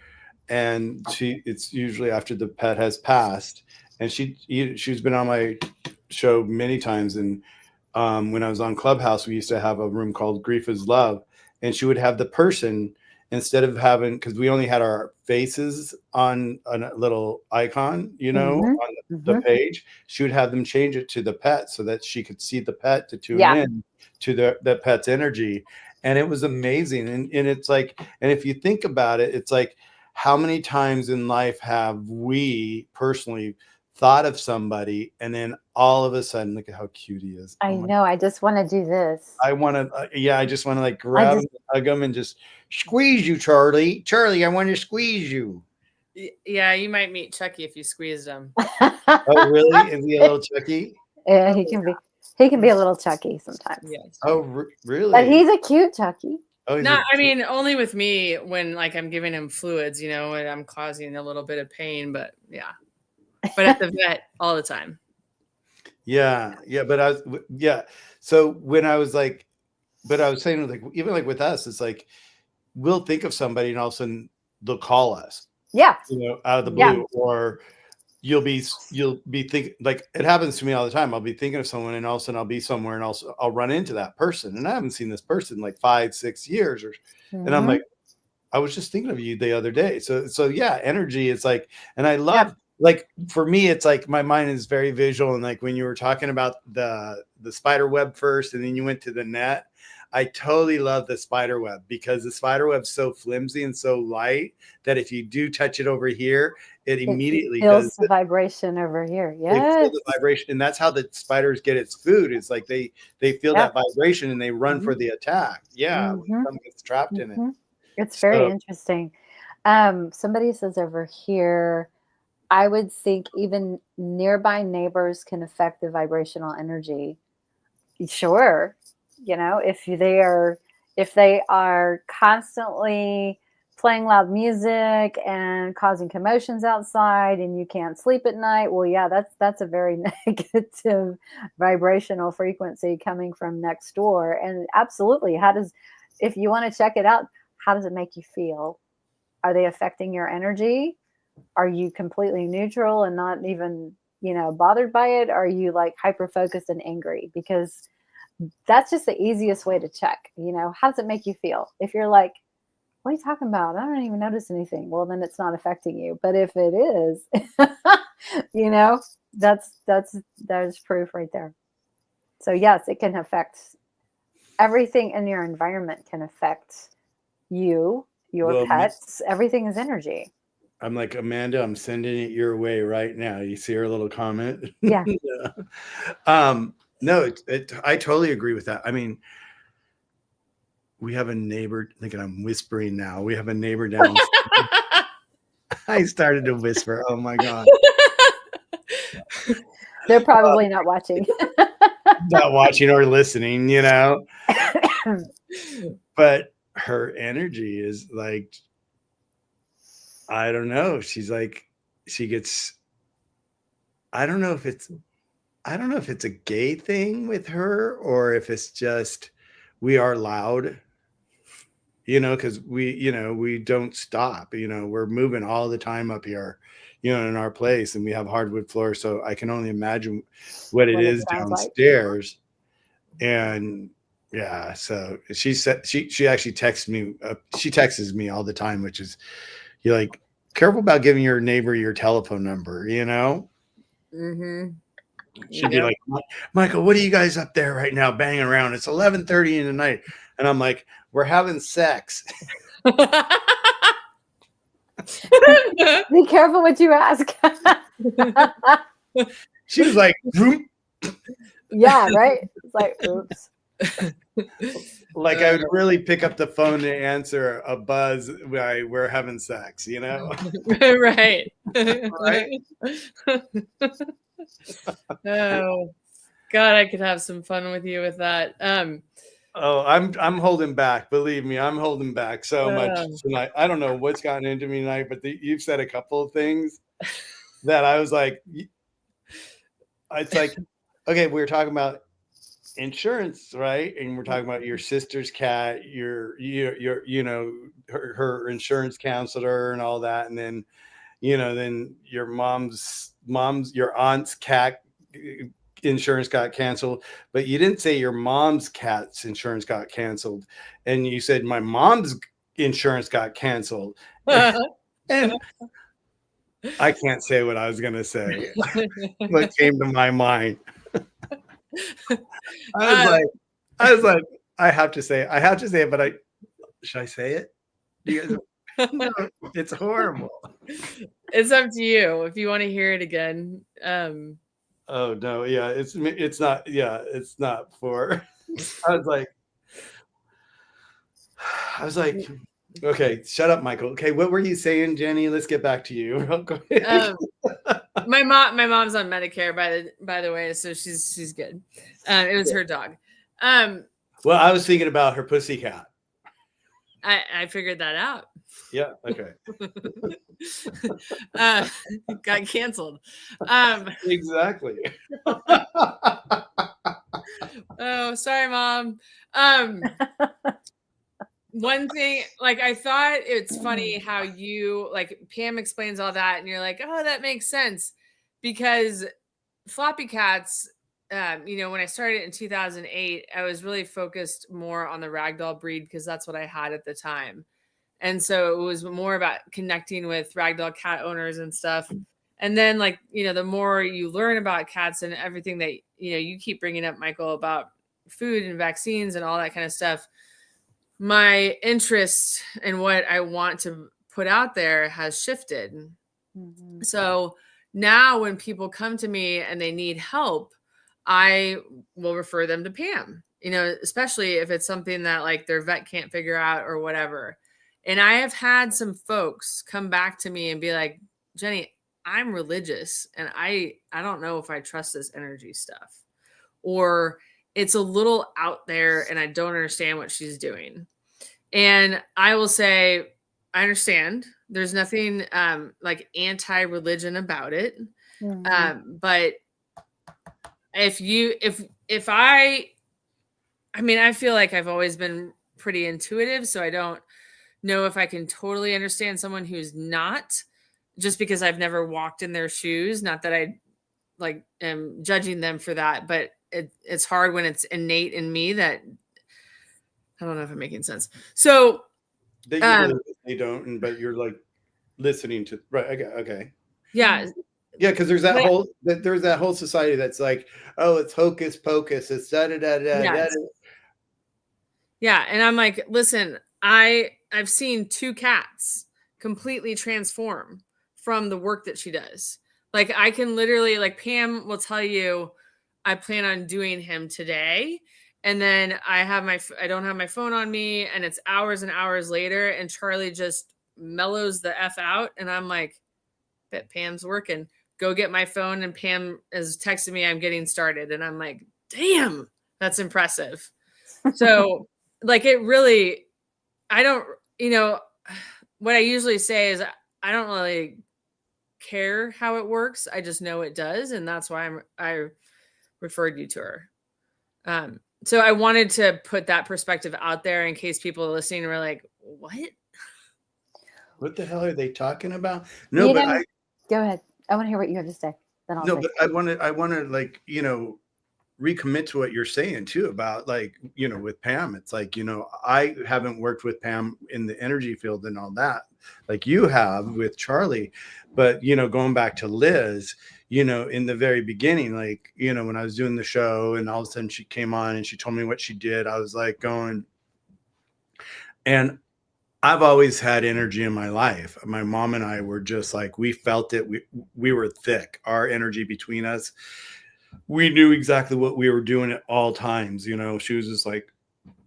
A: and it's usually after the pet has passed. And she's been on my show many times. And when I was on Clubhouse, we used to have a room called Grief is Love, and she would have the person, instead of having, because we only had our faces on a little icon, on the page, she would have them change it to the pet so that she could see the pet to tune in to the pet's energy. And it was amazing. And it's like, and if you think about it, it's like, how many times in life have we personally thought of somebody, and then all of a sudden, look at how cute he is.
B: I know. I just want to do this.
A: I want to, I just want to like grab him, hug him, and just squeeze you, Charlie. Charlie, I want to squeeze you.
C: Yeah, you might meet Chucky if you squeezed him.
A: Oh, really? Is he a little Chucky?
B: Yeah, he can be. He can be a little Chucky sometimes.
C: Yes.
A: Oh, really?
B: But he's a cute Chucky.
A: Oh,
C: no, I mean, only with me when like I'm giving him fluids, and I'm causing a little bit of pain, but yeah. But at the vet all the time.
A: Yeah. But so when I was like, but I was saying, like, even like with us, it's like, we'll think of somebody and all of a sudden they'll call us.
B: Yeah.
A: Out of the blue, or you'll be thinking, like, it happens to me all the time. I'll be thinking of someone, and all of a sudden I'll be somewhere, and also I'll run into that person, and I haven't seen this person in like 5-6 years, and I'm like, I was just thinking of you the other day. So yeah, energy is like, and I love, like, for me, it's like my mind is very visual. And like when you were talking about the spider web first, and then you went to the net, I totally love the spider web, because the spider web's so flimsy and so light that if you do touch it over here, it immediately
B: feels the vibration over here. Yes,
A: the vibration, and that's how the spiders get its food. It's like they feel that vibration, and they run for the attack. Yeah, when something gets trapped in it.
B: It's very interesting. Somebody says over here, I would think even nearby neighbors can affect the vibrational energy. Sure. If they are constantly playing loud music and causing commotions outside, and you can't sleep at night, well, yeah, that's a very negative vibrational frequency coming from next door. And absolutely, if you want to check it out, how does it make you feel? Are they affecting your energy? Are you completely neutral and not even, bothered by it? Are you like hyper focused and angry? Because that's just the easiest way to check, how does it make you feel? If you're like, what are you talking about? I don't even notice anything. Well, then it's not affecting you. But if it is, that's proof right there. So yes, it can affect everything in your environment, can affect you, your pets. Everything is energy.
A: I'm like, Amanda, I'm sending it your way right now. You see her little comment?
B: Yeah.
A: No, I totally agree with that. I mean, we have a neighbor, thinking I'm whispering now. We have a neighbor downstairs. I started to whisper. Oh my God.
B: They're probably not watching.
A: Not watching or listening, But her energy is like, I don't know. She's like, I don't know if it's a gay thing with her, or if it's just, we are loud, because we don't stop, we're moving all the time up here, in our place, and we have hardwood floors. So I can only imagine what it is downstairs. Like. And yeah, so she said, she actually texted me. She texts me all the time, which is, you're like, careful about giving your neighbor your telephone number,
C: Mm-hmm.
A: She'd be like, Michael, what are you guys up there right now banging around? It's 11:30 in the night. And I'm like, we're having sex.
B: Be careful what you ask.
A: She was like,
B: yeah, right. It's like, oops.
A: Like I would really pick up the phone to answer a buzz by we're having sex, you know?
C: Right.
A: Right?
C: Oh God, I could have some fun with you with that.
A: Oh, I'm holding back. Believe me, I'm holding back so much tonight. I don't know what's gotten into me tonight, but you've said a couple of things that I was like, it's like, okay, we were talking about insurance, right? And we're talking about your sister's cat, your you know, her insurance counselor and all that, and then then your your aunt's cat insurance got canceled, but you didn't say your mom's cat's insurance got canceled, and you said my mom's insurance got canceled. And I can't say what I was gonna say. What came to my mind. I was like, I have to say it, but should I say it? You guys, no, it's horrible.
C: It's up to you if you want to hear it again.
A: Oh no, yeah, it's not. Yeah, it's not for. I was like, okay, shut up, Michael. Okay, what were you saying, Jenny? Let's get back to you.
C: My mom's on Medicare by the way, so she's good. It was her dog.
A: Well, I was thinking about her pussycat.
C: I figured that out.
A: Yeah. Okay.
C: Got canceled.
A: Exactly.
C: Oh, sorry, Mom. One thing, like I thought it's funny how you like Pam explains all that, and you're like, oh, that makes sense, because Floppycats. When I started in 2008, I was really focused more on the ragdoll breed because that's what I had at the time. And so it was more about connecting with ragdoll cat owners and stuff. And then the more you learn about cats and everything that, you keep bringing up, Michael, about food and vaccines and all that kind of stuff, my interest in what I want to put out there has shifted. Mm-hmm. So now when people come to me and they need help, I will refer them to Pam, especially if it's something that like their vet can't figure out or whatever. And I have had some folks come back to me and be like, Jenny, I'm religious and I don't know if I trust this energy stuff, or it's a little out there and I don't understand what she's doing. And I will say, I understand. There's nothing like anti-religion about it. Mm-hmm. But I feel like I've always been pretty intuitive, so I don't know if I can totally understand someone who's not, just because I've never walked in their shoes. Not that I am judging them for that, but it's hard when it's innate in me that I don't know if I'm making sense. So
A: they don't, but you're like listening to, right? Okay.
C: Yeah.
A: Yeah, because there's that whole society that's like, oh, it's hocus pocus, it's da da da da.
C: Yes. Yeah, and I'm like, listen, I've seen 2 cats completely transform from the work that she does. Like I can literally, like Pam will tell you, I plan on doing him today, and then I don't have my phone on me, and it's hours and hours later, and Charlie just mellows the F out, and I'm like, bet Pam's working. Go get my phone, and Pam is texting me, I'm getting started. And I'm like, damn, that's impressive. So it really, I don't, what I usually say is I don't really care how it works. I just know it does. And that's why I referred you to her. So I wanted to put that perspective out there in case people are listening and were like,
A: what the hell are they talking about? No,
B: go ahead. I want to hear what you have to say. Then I'll
A: but I want to recommit to what you're saying too about with Pam. It's like, I haven't worked with Pam in the energy field and all that like you have with Charlie, but going back to Liz, in the very beginning, when I was doing the show and all of a sudden she came on and she told me what she did, I was like going, And I've always had energy in my life. My mom and I were just like, we felt it. We were thick. Our energy between us, we knew exactly what we were doing at all times. You know, she was just like,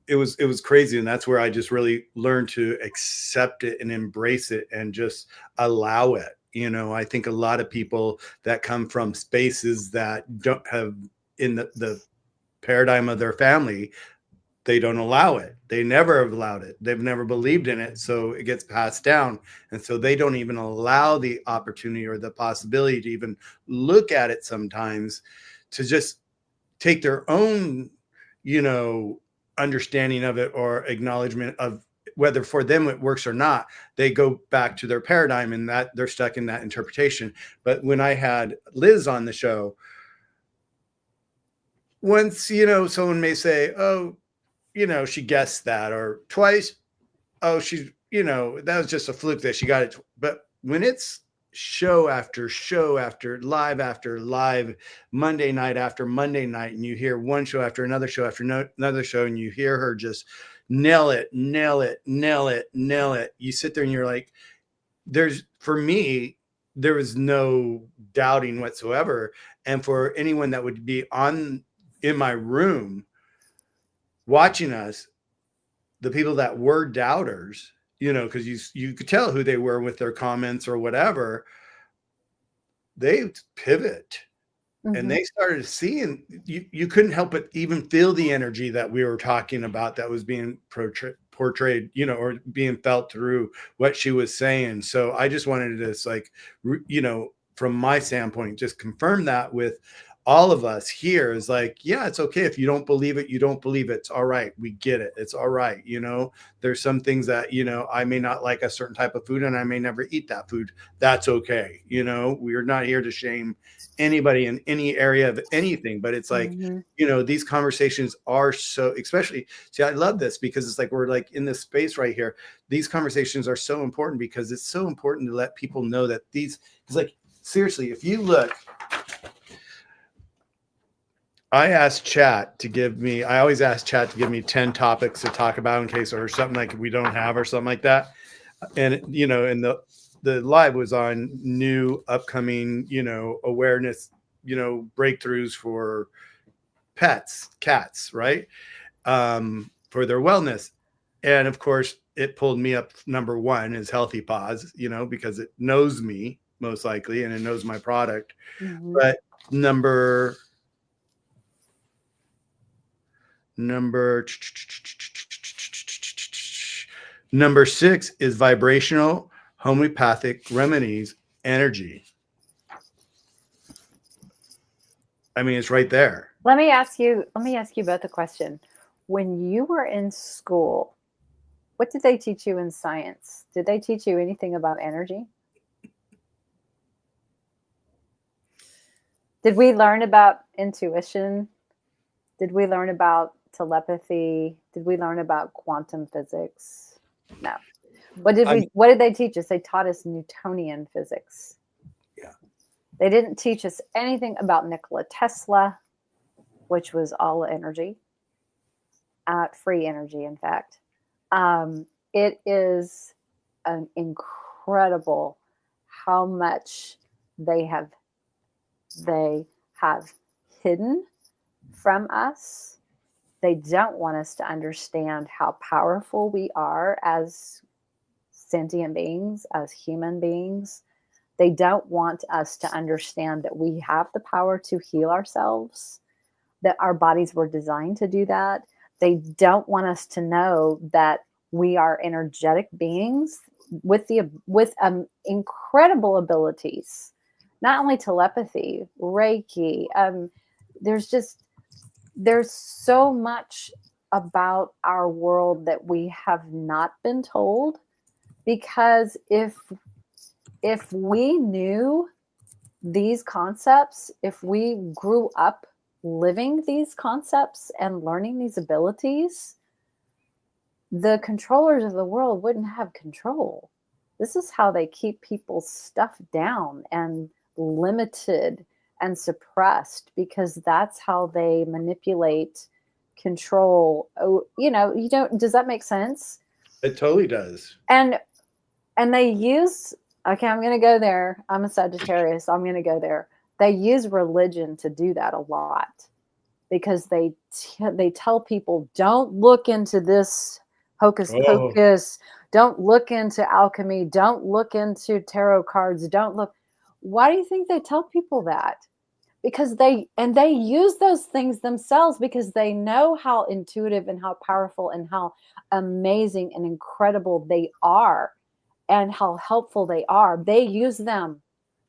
A: it was crazy. And that's where I just really learned to accept it and embrace it and just allow it. You know, I think a lot of people that come from spaces that don't have in the paradigm of their family, they don't allow it. They never have allowed it. They've never believed in it. So it gets passed down. And so they don't even allow the opportunity or the possibility to even look at it sometimes, to just take their own, you know, understanding of it or acknowledgement of whether for them it works or not. They go back to their paradigm and that they're stuck in that interpretation. But when I had Liz on the show, once, you know, someone may say, oh, you know, she guessed that, or twice, oh, she's, you know, that was just a fluke that she got it. But when it's show after after live, Monday night after Monday night, and you hear one show after another show after another show, and you hear her just nail it, you sit there and you're like, for me, there was no doubting whatsoever. And for anyone that would be in my room watching us, the people that were doubters, you know, because you could tell who they were with their comments or whatever, they pivot. And they started seeing, you couldn't help but even feel the energy that we were talking about that was being portrayed, you know, or being felt through what she was saying. So I just wanted to just like, you know, from my standpoint, just confirm that with all of us here is like, yeah, it's okay. If you don't believe it, you don't believe it. It's all right. We get it. It's all right. You know, there's some things that, you know, I may not like a certain type of food and I may never eat that food. That's okay. You know, we're not here to shame anybody in any area of anything, but it's like, you know, these conversations are so, especially, see, I love this because it's like, we're like in this space right here. These conversations are so important because it's so important to let people know that it's like, seriously, if you look, I always ask chat to give me 10 topics to talk about in case or something like we don't have or something like that. And, you know, and the live was on new upcoming, you know, awareness, you know, breakthroughs for cats, right? For their wellness. And of course, it pulled me up. Number one is Healthy Paws, you know, because it knows me most likely and it knows my product. But number 6 is vibrational homeopathic remedies energy. I mean, it's right there.
B: Let me ask you both a question. When you were in school, what did they teach you in science? Did they teach you anything about energy? Did we learn about intuition? Did we learn about telepathy? Did we learn about quantum physics? No. What did they teach us? They taught us Newtonian physics.
A: Yeah.
B: They didn't teach us anything about Nikola Tesla, which was all energy, free energy, in fact. It is an incredible how much they have hidden from us. They don't want us to understand how powerful we are as sentient beings, as human beings. They don't want us to understand that we have the power to heal ourselves, that our bodies were designed to do that. They don't want us to know that we are energetic beings with incredible abilities, not only telepathy, Reiki. There's so much about our world that we have not been told, because if we knew these concepts, if we grew up living these concepts and learning these abilities, the controllers of the world wouldn't have control. This is how they keep people's stuff down and limited and suppressed, because that's how they manipulate, control. Oh, you know, does that make sense?
A: It totally does.
B: And they use, okay, I'm going to go there. I'm a Sagittarius, so I'm going to go there. They use religion to do that a lot because they tell people, don't look into this hocus pocus, don't look into alchemy, don't look into tarot cards, don't look. Why do you think they tell people that? Because they use those things themselves because they know how intuitive and how powerful and how amazing and incredible they are and how helpful they are. They use them,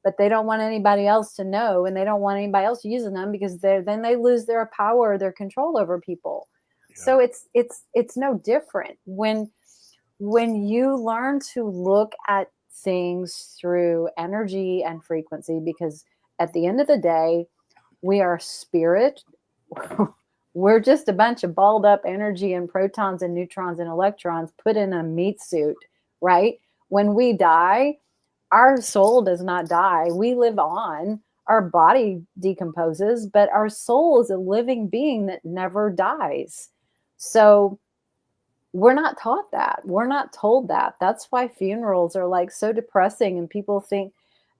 B: but they don't want anybody else to know, and they don't want anybody else using them because then they lose their power, their control over people. Yeah. So it's no different when you learn to look at things through energy and frequency, because at the end of the day, we are spirit. We're just a bunch of balled up energy and protons and neutrons and electrons put in a meat suit, right? When we die, our soul does not die. We live on. Our body decomposes, but our soul is a living being that never dies. So we're not taught that. We're not told that. That's why funerals are like so depressing, and people think,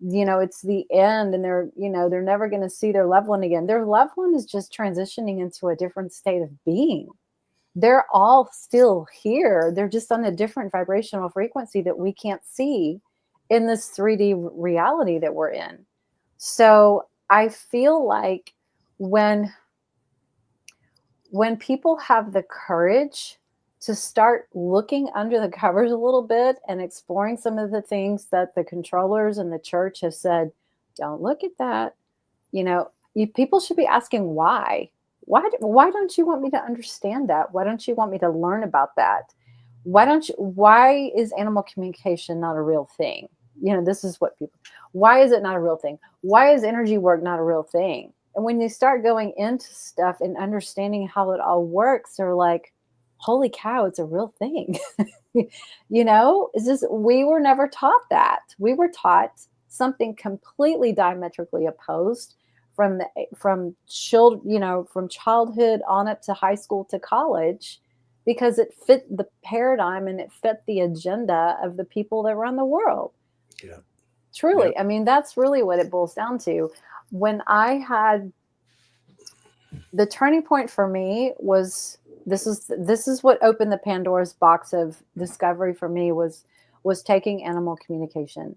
B: it's the end and they're never going to see their loved one again. Their loved one is just transitioning into a different state of being. They're all still here. They're just on a different vibrational frequency that we can't see in this 3D reality that we're in. So I feel like when people have the courage to start looking under the covers a little bit and exploring some of the things that the controllers and the church have said, don't look at that. People should be asking why. Why don't you want me to understand that? Why don't you want me to learn about that? Why is animal communication not a real thing? This is what why is it not a real thing? Why is energy work not a real thing? And when you start going into stuff and understanding how it all works, they're like, holy cow, it's a real thing. It's just, we were never taught that. We were taught something completely diametrically opposed from childhood on up to high school to college, because it fit the paradigm and it fit the agenda of the people that run the world.
A: Yeah.
B: Truly. Yeah. I mean, that's really what it boils down to. When I had the turning point for me was, this is what opened the Pandora's box of discovery for me, was taking animal communication.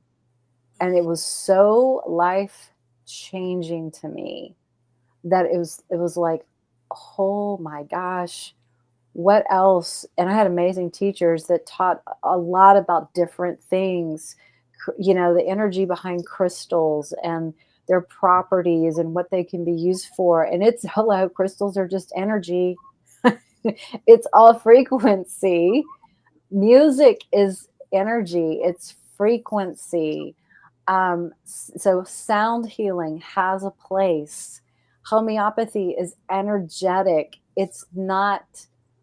B: And it was so life changing to me that it was like, oh my gosh, what else? And I had amazing teachers that taught a lot about different things, the energy behind crystals and their properties and what they can be used for. And it's, hello, crystals are just energy. It's all frequency. Music is energy. It's frequency. So sound healing has a place. Homeopathy is energetic. It's not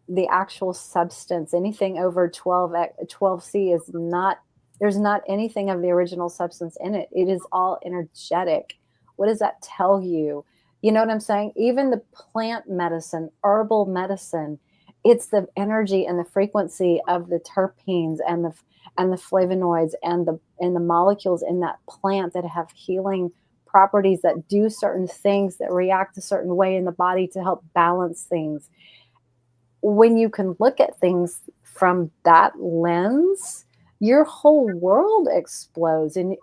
B: the actual substance. Anything over 12C is not, there's not anything of the original substance in it. It is all energetic. What does that tell you? You know what I'm saying? Even the plant medicine, herbal medicine, it's the energy and the frequency of the terpenes and the flavonoids and the molecules in that plant that have healing properties, that do certain things, that react a certain way in the body to help balance things. When you can look at things from that lens, your whole world explodes. And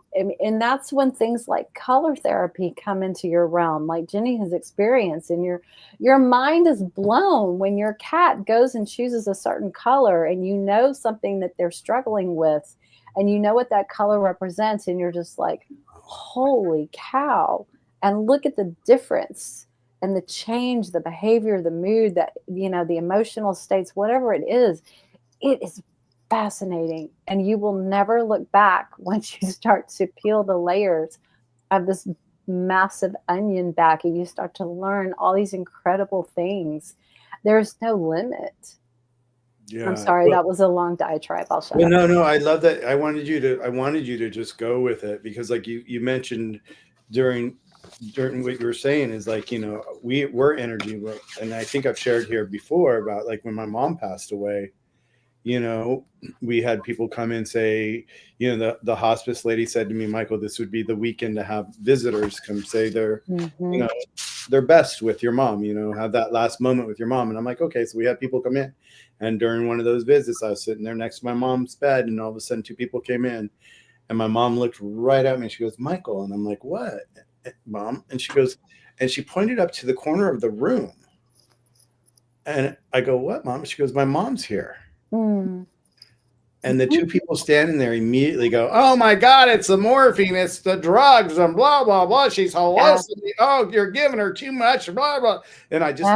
B: that's when things like color therapy come into your realm, like Jenny has experienced. And your mind is blown when your cat goes and chooses a certain color, and something that they're struggling with, and what that color represents. And you're just like, holy cow. And look at the difference and the change, the behavior, the mood, that, the emotional states, whatever it is fascinating. And you will never look back once you start to peel the layers of this massive onion back, and you start to learn all these incredible things. There's no limit. Yeah. I'm sorry, that was a long diatribe. I'll shut up.
A: No, I love that. I wanted you to just go with it, because like you mentioned during what you were saying is like, we're energy. And I think I've shared here before about like when my mom passed away, You know, we had people come in say, you know, the hospice lady said to me, Michael, this would be the weekend to have visitors come say they're, you know, their best with your mom, you know, have that last moment with your mom. And I'm like, okay. So we had people come in, and during one of those visits, I was sitting there next to my mom's bed, and all of a sudden 2 people came in, and my mom looked right at me. She goes, Michael. And I'm like, what, Mom? And she goes, and she pointed up to the corner of the room. And I go, what, Mom? She goes, my mom's here. And the 2 people standing there immediately go, oh my God, it's the morphine, it's the drugs, and blah, blah, blah. She's hallucinating. Oh, you're giving her too much, blah, blah. And I just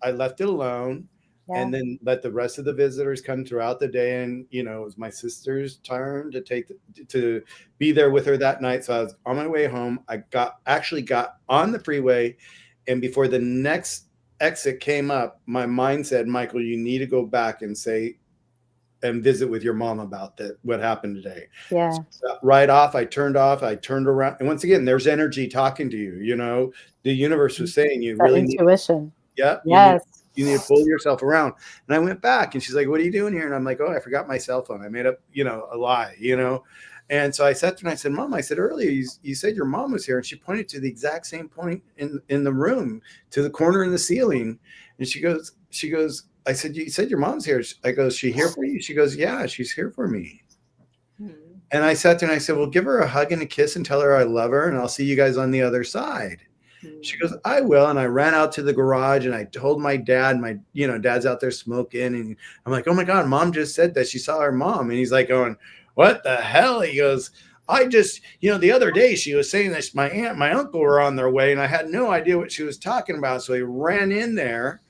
A: left it alone. And then let the rest of the visitors come throughout the day. And, you know, it was my sister's turn to be there with her that night. So I was on my way home. I actually got on the freeway, and before the next exit came up, my mind said, Michael, you need to go back and visit with your mom about what happened today.
B: Yeah.
A: So right off, I turned around. And once again, there's energy talking to you, you know, the universe was saying you really
B: intuition.
A: Yes. You need to pull yourself around. And I went back, and she's like, what are you doing here? And I'm like, oh, I forgot my cell phone. I made up, you know, a lie, you know? And so I sat there and I said, Mom, I said earlier, you said your mom was here. And she pointed to the exact same point in the room, to the corner in the ceiling. And she goes, I said, you said your mom's here. I go, is she here for you? She goes, yeah, she's here for me. And I sat there and I said, well, give her a hug and a kiss and tell her I love her, and I'll see you guys on the other side. She goes, I will. And I ran out to the garage, and I told my dad, dad's out there smoking. And I'm like, oh my God, Mom just said that she saw her mom. And he's like going, what the hell? He goes, I just, the other day she was saying that my aunt, my uncle were on their way, and I had no idea what she was talking about. So he ran in there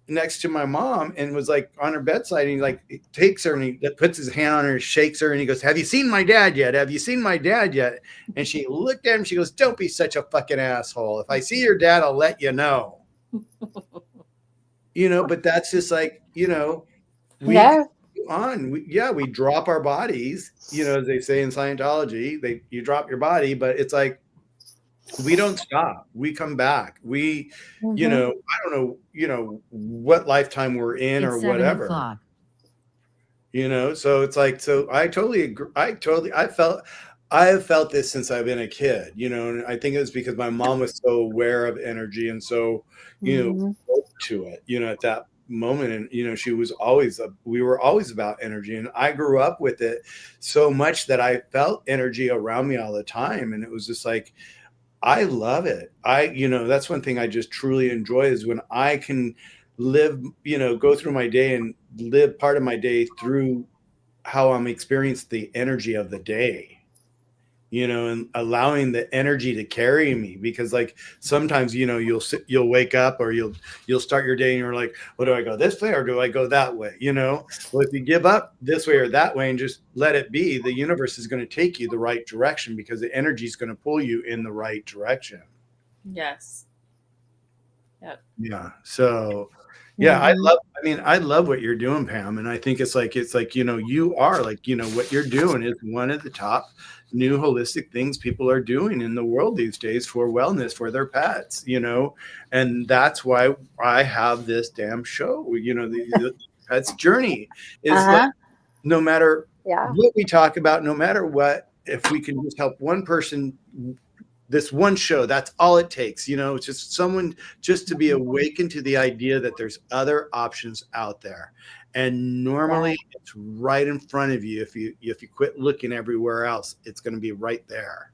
A: next to my mom and was like on her bedside, and he takes her and he puts his hand on her, shakes her, and he goes, have you seen my dad yet? Have you seen my dad yet? And she looked at him, she goes, don't be such a fucking asshole. If I see your dad, I'll let you know. But that's just like, we drop our bodies, as they say in Scientology, you drop your body, but it's like, we don't stop. We come back. We, I don't know, what lifetime we're in or whatever. So it's like, so I totally agree. I have felt this since I've been a kid, and I think it was because my mom was so aware of energy and so, to it, at that moment. And, we were always about energy, and I grew up with it so much that I felt energy around me all the time. And it was just like, I love it. That's one thing I just truly enjoy is when I can live, go through my day and live part of my day through how I'm experiencing the energy of the day, and allowing the energy to carry me. Because like sometimes, you'll wake up or you'll start your day and you're like, well, do I go this way or do I go that way? Well, if you give up this way or that way and just let it be, the universe is going to take you the right direction because the energy is going to pull you in the right direction.
C: Yes. Yep.
A: Yeah. So yeah, I love what you're doing, Pam. And I think it's like, you are like, what you're doing is one of the top new holistic things people are doing in the world these days for wellness for their pets, and that's why I have this damn show, the Pet's Journey is like, no matter what we talk about, no matter what, if we can just help one person, this one show, that's all it takes. It's just someone just to be awakened to the idea that there's other options out there. And normally it's right in front of you. If you quit looking everywhere else, it's going to be right there.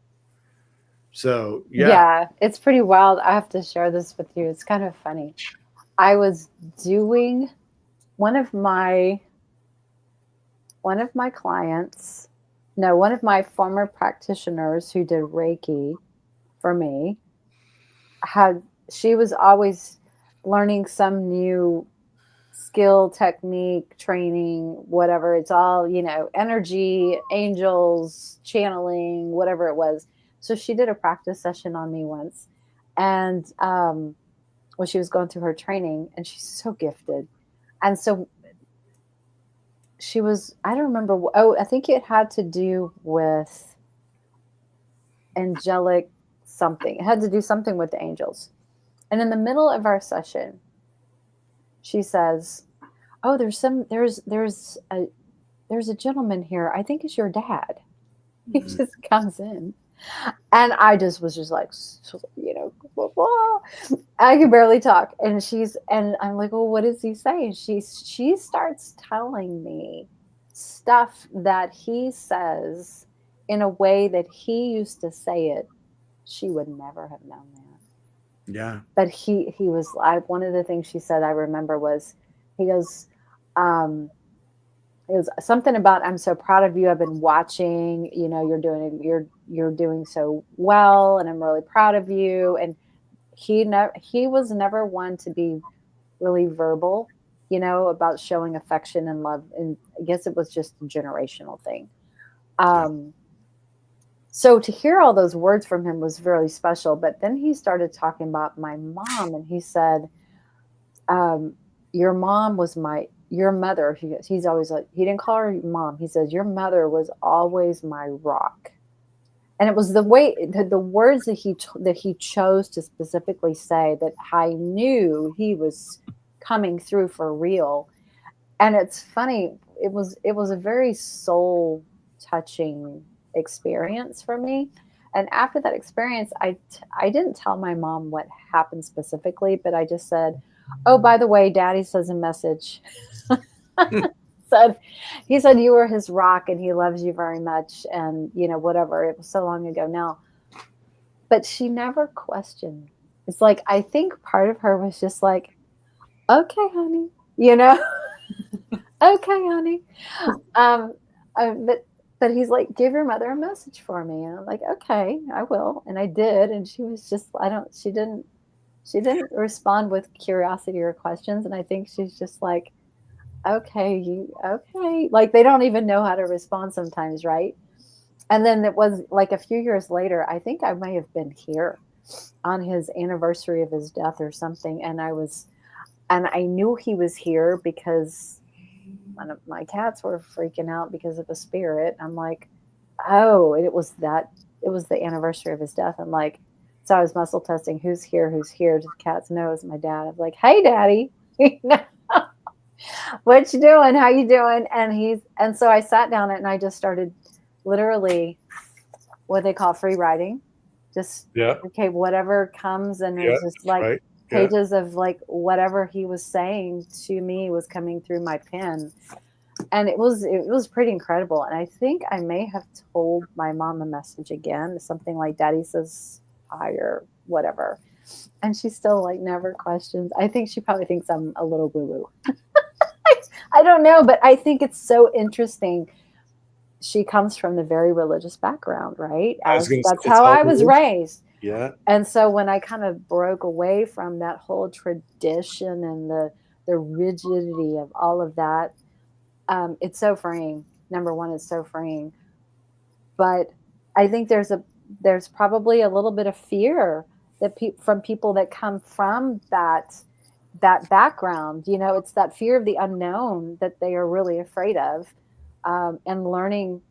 A: So,
B: yeah, it's pretty wild. I have to share this with you. It's kind of funny. I was doing one of my former practitioners who did Reiki for me she was always learning some new skill, technique, training, whatever. It's all, energy, angels, channeling, whatever it was. So she did a practice session on me once. And when she was going through her training, and she's so gifted. And so she was, I don't remember. I think it had to do with angelic something. It had to do something with the angels. And in the middle of our session, she says, oh, there's a gentleman here. I think it's your dad. He just comes in. And I just was just like, blah, blah. I can barely talk. And I'm like, well, what does he say? And she starts telling me stuff that he says in a way that he used to say it. She would never have known that.
A: Yeah.
B: But he was, one of the things she said I remember was, he goes, it was something about, I'm so proud of you. I've been watching, you're doing so well, and I'm really proud of you. And he was never one to be really verbal, about showing affection and love. And I guess it was just a generational thing. So to hear all those words from him was very special. But then he started talking about my mom, and he said, your mom was your mother. He's always like, he didn't call her mom. He says, your mother was always my rock. And it was the way, the words that he chose to specifically say that I knew he was coming through for real. And it's funny, it was a very soul touching experience for me. And after that experience, I didn't tell my mom what happened specifically, but I just said, oh, by the way, Daddy says a message. He said you were his rock and he loves you very much, and whatever. It was so long ago now. But she never questioned. It's like, I think part of her was just like, okay, honey, okay, honey. But he's like, give your mother a message for me. And I'm like, okay, I will. And I did. And she was just, she didn't respond with curiosity or questions. And I think she's just like, okay. Like, they don't even know how to respond sometimes. Right. And then it was like a few years later, I think I may have been here on his anniversary of his death or something. And I knew he was here because one of my cats were freaking out because of a spirit. I'm like, oh, it was the anniversary of his death. I'm like, so I was muscle testing, who's here? The cats know it's my dad. I'm like, hey, Daddy, what you doing? How you doing? And so I sat down and I just started literally what they call free writing. Just, okay, whatever comes, and it was just like, right. Pages of like whatever he was saying to me was coming through my pen. And it was pretty incredible. And I think I may have told my mom a message again, something like Daddy says hi or whatever. And she still like never questions. I think she probably thinks I'm a little woo-woo. I don't know, but I think it's so interesting. She comes from the very religious background, right? That's how I was raised.
A: Yeah.
B: And so when I kind of broke away from that whole tradition and the rigidity of all of that, it's so freeing. Number one, it's so freeing. But I think there's probably a little bit of fear that from people that come from that background. It's that fear of the unknown that they are really afraid of, and learning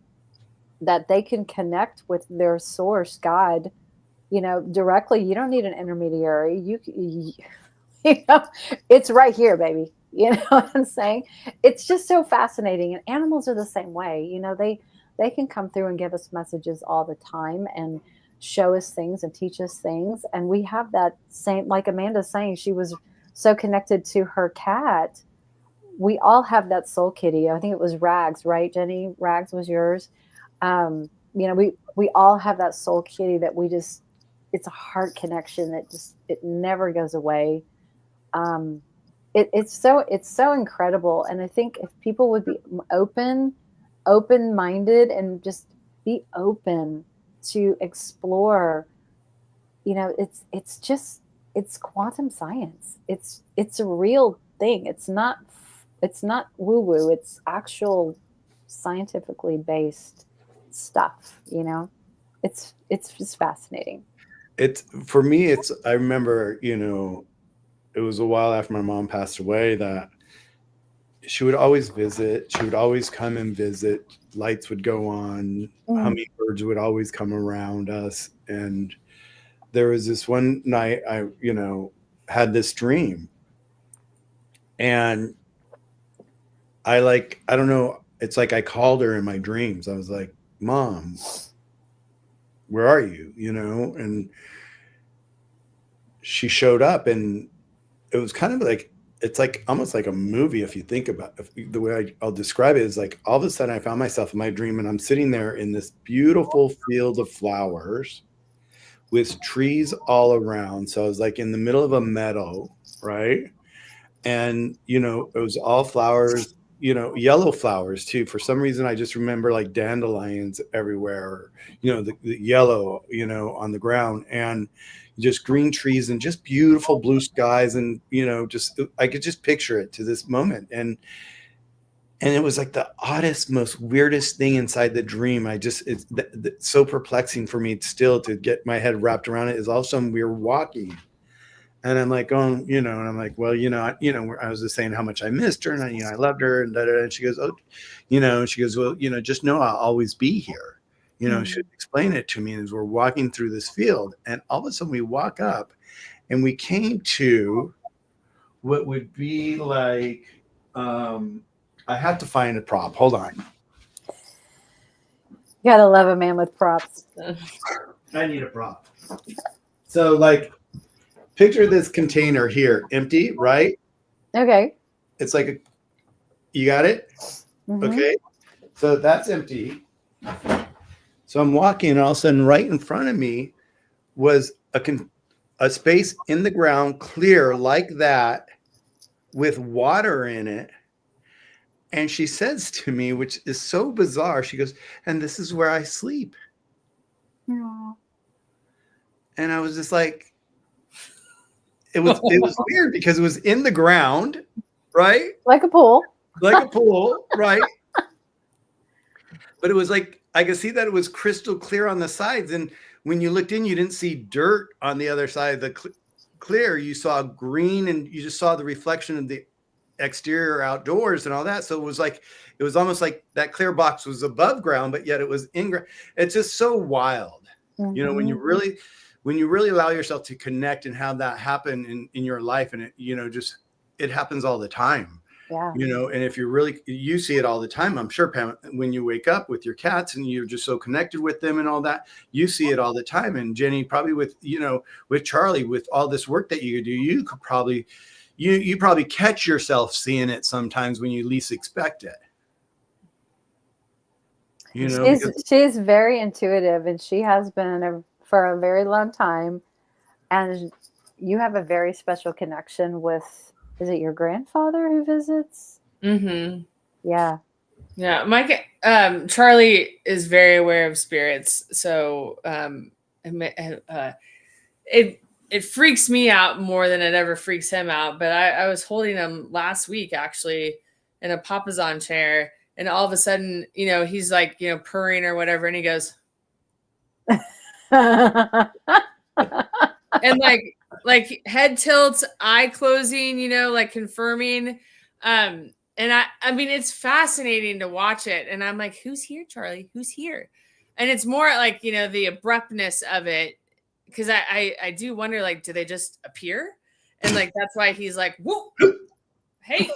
B: that they can connect with their source, God, directly. You don't need an intermediary. It's right here, baby. You know what I'm saying? It's just so fascinating. And animals are the same way. They can come through and give us messages all the time and show us things and teach us things. And we have that same, like Amanda's saying, she was so connected to her cat. We all have that soul kitty. I think it was Rags, right, Jenny? Rags was yours. We all have that soul kitty that it's a heart connection that it never goes away. It's so incredible. And I think if people would be open-minded and just be open to explore, it's quantum science. It's a real thing. It's not woo-woo. It's actual scientifically based stuff. It's just fascinating.
A: For me, I remember, it was a while after my mom passed away that she would always visit. She would always come and visit. Lights would go on. Hummingbirds would always come around us. And there was this one night I, had this dream. And I don't know. It's like I called her in my dreams. I was like, Mom, where are you? And she showed up, and it was kind of like, it's like almost like a movie if you think about it. The way I'll describe it is like all of a sudden I found myself in my dream, and I'm sitting there in this beautiful field of flowers with trees all around. So I was like in the middle of a meadow, right? And it was all flowers, yellow flowers too. For some reason I just remember like dandelions everywhere, the yellow, on the ground, and just green trees and just beautiful blue skies, and just I could just picture it to this moment. And it was like the oddest, most weirdest thing inside the dream. It's so perplexing for me still to get my head wrapped around it. Is all of a sudden we were walking, and I'm like, and I'm like, well, I was just saying how much I missed her, and I loved her, and and she goes, oh, she goes, well, just know I'll always be here. She'd explain it to me as we're walking through this field, and all of a sudden we walk up, and we came to what would be like, I have to find a prop. Hold on.
B: You gotta love a man with props.
A: I need a prop. So like, picture this container here, empty, right?
B: Okay.
A: It's like you got it?
B: Mm-hmm.
A: Okay. So that's empty. So I'm walking, and all of a sudden right in front of me was a space in the ground, clear like that, with water in it. And she says to me, which is so bizarre, she goes, and this is where I sleep.
B: Aww.
A: And I was just like, it was weird because it was in the ground, right?
B: Like a pool.
A: Like a pool, right? But it was like, I could see that it was crystal clear on the sides. And when you looked in, you didn't see dirt on the other side of the clear. You saw green, and you just saw the reflection of the exterior outdoors and all that. So it was almost like that clear box was above ground, but yet it was in ground. It's just so wild.
B: Mm-hmm.
A: When you really allow yourself to connect and have that happen in your life, and it happens all the time.
B: Yeah.
A: And if you see it all the time, I'm sure, Pam, when you wake up with your cats and you're just so connected with them and all that, you see it all the time. And Jenny, probably with Charlie, with all this work that you do, you could probably, you probably catch yourself seeing it sometimes when you least expect it.
B: She's very intuitive, and she has been for a very long time. And you have a very special connection with, is it your grandfather who visits?
C: Mm-hmm.
B: Yeah.
C: Yeah. Charlie is very aware of spirits. So it freaks me out more than it ever freaks him out. But I was holding him last week, actually, in a Papazon chair. And all of a sudden, he's like, purring or whatever. And he goes, and like head tilts, eye closing, like confirming. And I mean, it's fascinating to watch it. And I'm like, who's here, Charlie? Who's here? And it's more like, the abruptness of it. Because I do wonder, like, do they just appear? And like, that's why he's like, whoa, hey.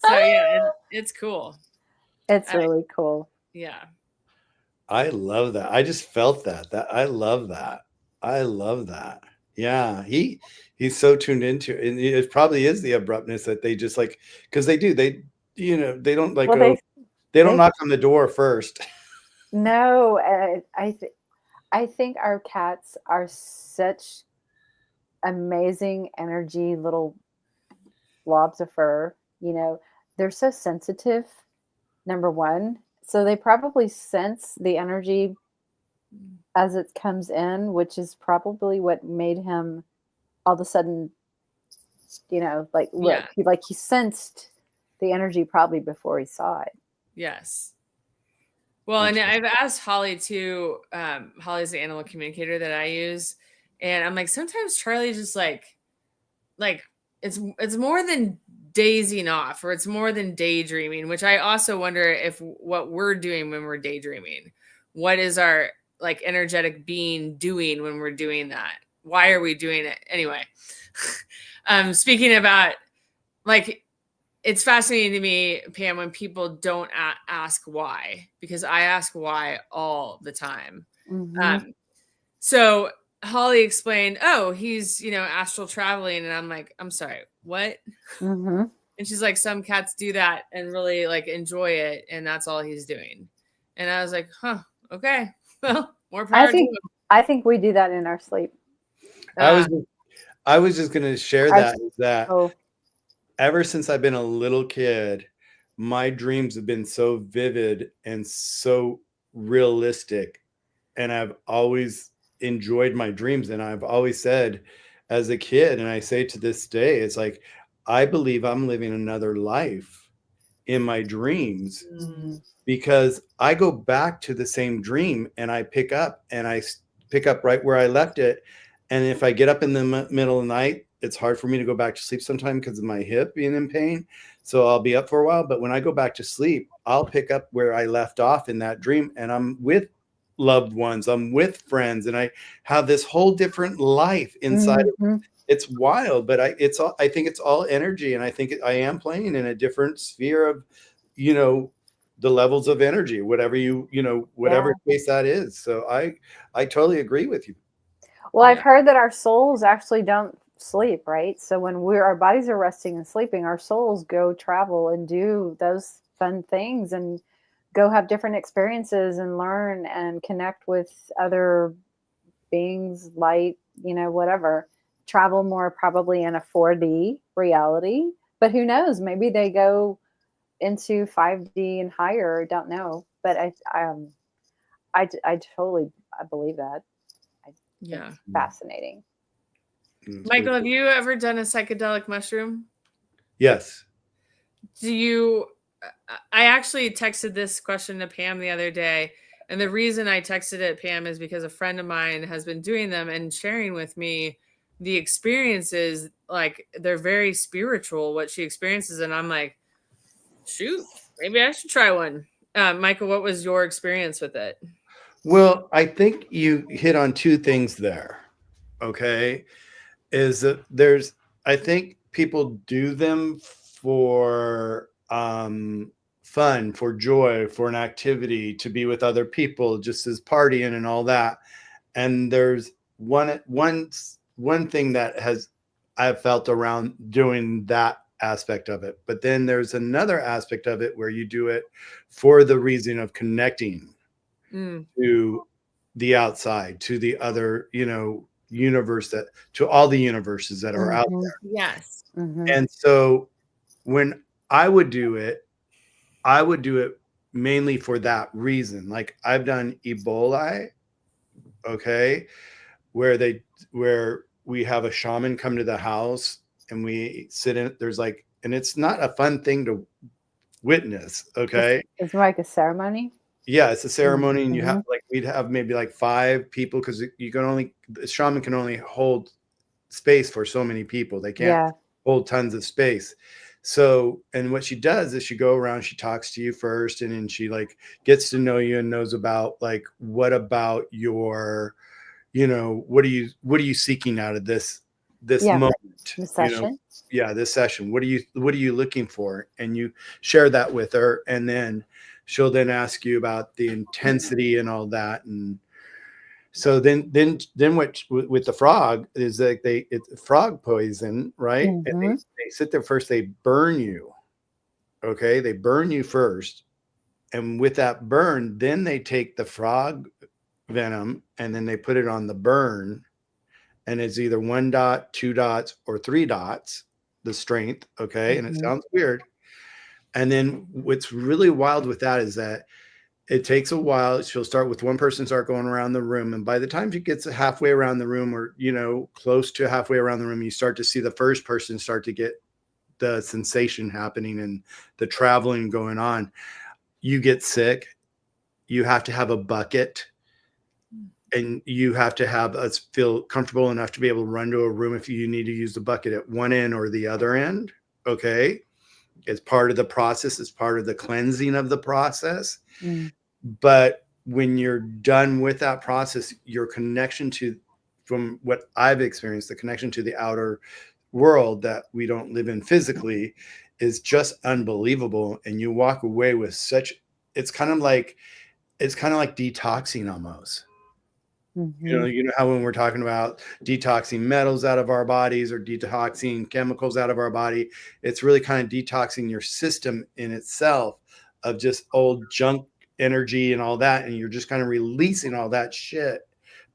C: So yeah, it's cool.
B: It's really cool.
C: Yeah.
A: I love that. I just felt that I love that. I love that. Yeah. He's so tuned into it. And it probably is the abruptness that they just like, because they don't like, they don't knock on the door first.
B: No, I think our cats are such amazing energy little blobs of fur. They're so sensitive, number one. So they probably sense the energy as it comes in, which is probably what made him all of a sudden, like, look,
C: yeah.
B: he sensed the energy probably before he saw it.
C: Yes. Well, and I've asked Holly too. Holly's the animal communicator that I use. And I'm like, sometimes Charlie's just like it's more than dazing off, or it's more than daydreaming, which I also wonder if what we're doing when we're daydreaming, what is our like energetic being doing when we're doing that? Why are we doing it? Anyway, speaking about like it's fascinating to me, Pam, when people don't ask why, because I ask why all the time. So Holly explained, oh, he's, astral traveling. And I'm like, I'm sorry, what? And she's like, some cats do that and really like enjoy it. And that's all he's doing. And I was like, huh, okay. Well, more power to him.
B: I think we do that in our sleep.
A: I was just going to share that ever since I've been a little kid, my dreams have been so vivid and so realistic. And I've always enjoyed my dreams. And I've always said as a kid, and I say to this day, it's like, I believe I'm living another life in my dreams because I go back to the same dream and I pick up right where I left it. And if I get up in the middle of the night, it's hard for me to go back to sleep sometimes because of my hip being in pain. So I'll be up for a while. But when I go back to sleep, I'll pick up where I left off in that dream. And I'm with loved ones. I'm with friends. And I have this whole different life inside of me. It's wild, but I think it's all energy. And I think I am playing in a different sphere of, the levels of energy, whatever whatever space that is. So I totally agree with you.
B: Well, I've heard that our souls actually don't sleep, right? So when our bodies are resting and sleeping, our souls go travel and do those fun things and go have different experiences and learn and connect with other beings, light, whatever. Travel more probably in a 4D reality, but who knows? Maybe they go into 5D and higher. Don't know, but I totally believe that.
C: Yeah,
B: fascinating.
C: Michael, have you ever done a psychedelic mushroom?
A: Yes.
C: I actually texted this question to Pam the other day, and the reason I texted it, Pam, is because a friend of mine has been doing them and sharing with me the experiences. Like, they're very spiritual, what she experiences, and I'm like, shoot, maybe I should try one. Michael, what was your experience with it?
A: Well, I think you hit on two things there. Okay. Is that I think people do them for fun, for joy, for an activity, to be with other people, just as partying and all that. And there's one thing that I've felt around doing that aspect of it. But then there's another aspect of it where you do it for the reason of connecting to the outside, to the other, universe, to all the universes that are out there.
C: Yes.
A: And so when I would do it mainly for that reason. Like, I've done Ebola, okay, where we have a shaman come to the house and we sit in, and it's not a fun thing to witness. Okay.
B: It's like a ceremony.
A: Yeah, it's a ceremony, and you have we'd have maybe 5 people, because the shaman can only hold space for so many people. They can't hold tons of space. So, and what she does is she go around, she talks to you first, and then she gets to know you and knows about what about your, what are you seeking out of this moment?
B: The session.
A: This session. What are you looking for? And you share that with her, and then she'll then ask you about the intensity and all that. And so then what with the frog is it's frog poison, right? And they sit there first, they burn you. Okay. They burn you first. And with that burn, then they take the frog venom and then they put it on the burn. And it's either 1 dot, 2 dots, or 3 dots, the strength. Okay. And it sounds weird. And then what's really wild with that is that it takes a while. She'll start with one person, start going around the room. And by the time she gets halfway around the room, or, close to halfway around the room, you start to see the first person start to get the sensation happening and the traveling going on. You get sick. You have to have a bucket, and you have to have us feel comfortable enough to be able to run to a room if you need to use the bucket at one end or the other end. Okay. It's part of the process. It's part of the cleansing of the process. But when you're done with that process, your connection from what I've experienced, the connection to the outer world that we don't live in physically, is just unbelievable. And you walk away with such, it's kind of like detoxing almost.
B: Mm-hmm.
A: You know how when we're talking about detoxing metals out of our bodies or detoxing chemicals out of our body, it's really kind of detoxing your system in itself of just old junk energy and all that. And you're just kind of releasing all that shit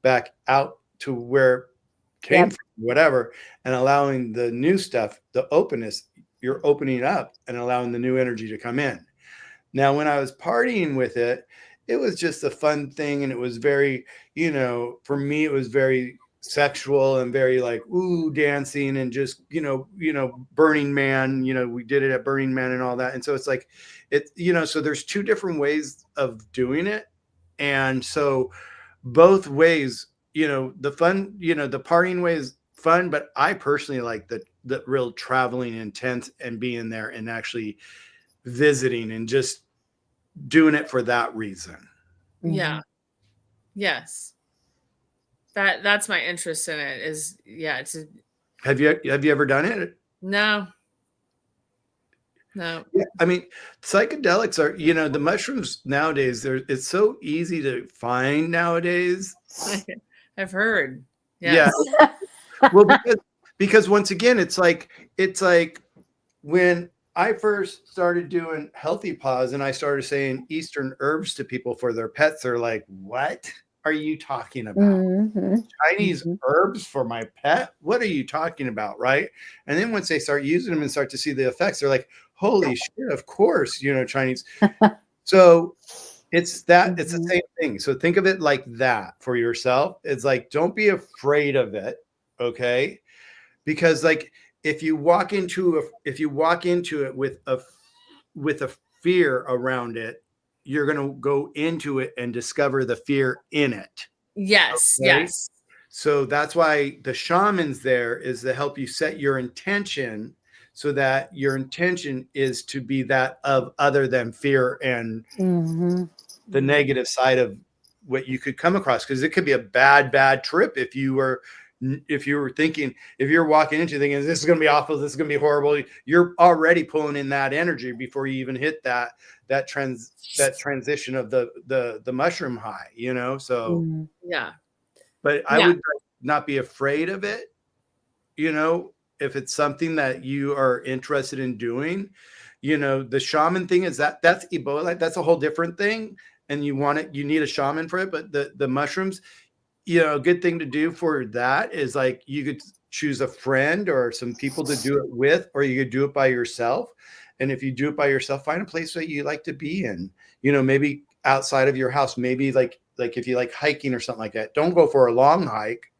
A: back out to where it came from, whatever, and allowing the new stuff, the openness, you're opening up and allowing the new energy to come in. Now, when I was partying with it, it was just a fun thing. And it was very, for me, it was very sexual and very like, ooh, dancing and just, Burning Man, we did it at Burning Man and all that. And so it's like, so there's two different ways of doing it. And so both ways, the fun, the partying way is fun, but I personally like the real traveling intense and being there and actually visiting and just doing it for that reason.
C: Yeah. Yes. That's my interest in it is, it's
A: have you ever done it?
C: No.
A: Yeah, I mean, psychedelics are, the mushrooms nowadays, it's so easy to find nowadays.
C: I've heard. Yes.
A: Yeah. Well, because once again, it's like when I first started doing Healthy Paws and I started saying Eastern herbs to people for their pets, they're like, what are you talking about? Chinese herbs for my pet? What are you talking about? Right. And then once they start using them and start to see the effects, they're like, holy shit, of course, Chinese. So it's the same thing. So think of it like that for yourself. It's like, don't be afraid of it. Okay. Because like, if you walk into it with a fear around it, you're going to go into it and discover the fear in it.
C: Yes.
A: Okay?
C: Yes.
A: So that's why the shaman's there is to help you set your intention so that your intention is to be that of other than fear and the negative side of what you could come across. Because it could be a bad trip if you were thinking, if you're walking into thinking this is going to be awful, this is going to be horrible, you're already pulling in that energy before you even hit that transition of the mushroom high, so
C: yeah.
A: But I would not be afraid of it, if it's something that you are interested in doing. The shaman thing is that's Ebola, that's a whole different thing, and you need a shaman for it. But the mushrooms, a good thing to do for that is like you could choose a friend or some people to do it with, or you could do it by yourself. And if you do it by yourself, find a place that you like to be in, maybe outside of your house, maybe like if you like hiking or something like that. Don't go for a long hike,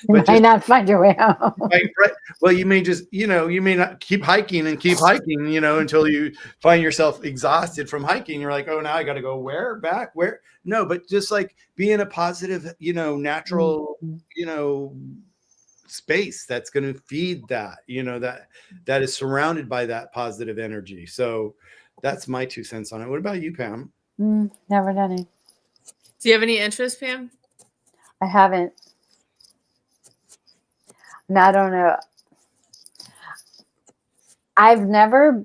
B: but you may not find your way home.
A: Right. Well, you may just, you may not keep hiking, until you find yourself exhausted from hiking. You're like, oh, now I got to go where? Back? Where? No, but just like be in a positive, natural, space that's going to feed that, that is surrounded by that positive energy. So that's my 2 cents on it. What about you, Pam?
B: Never done it.
C: Do you have any interest, Pam?
B: I haven't. And I don't know. I've never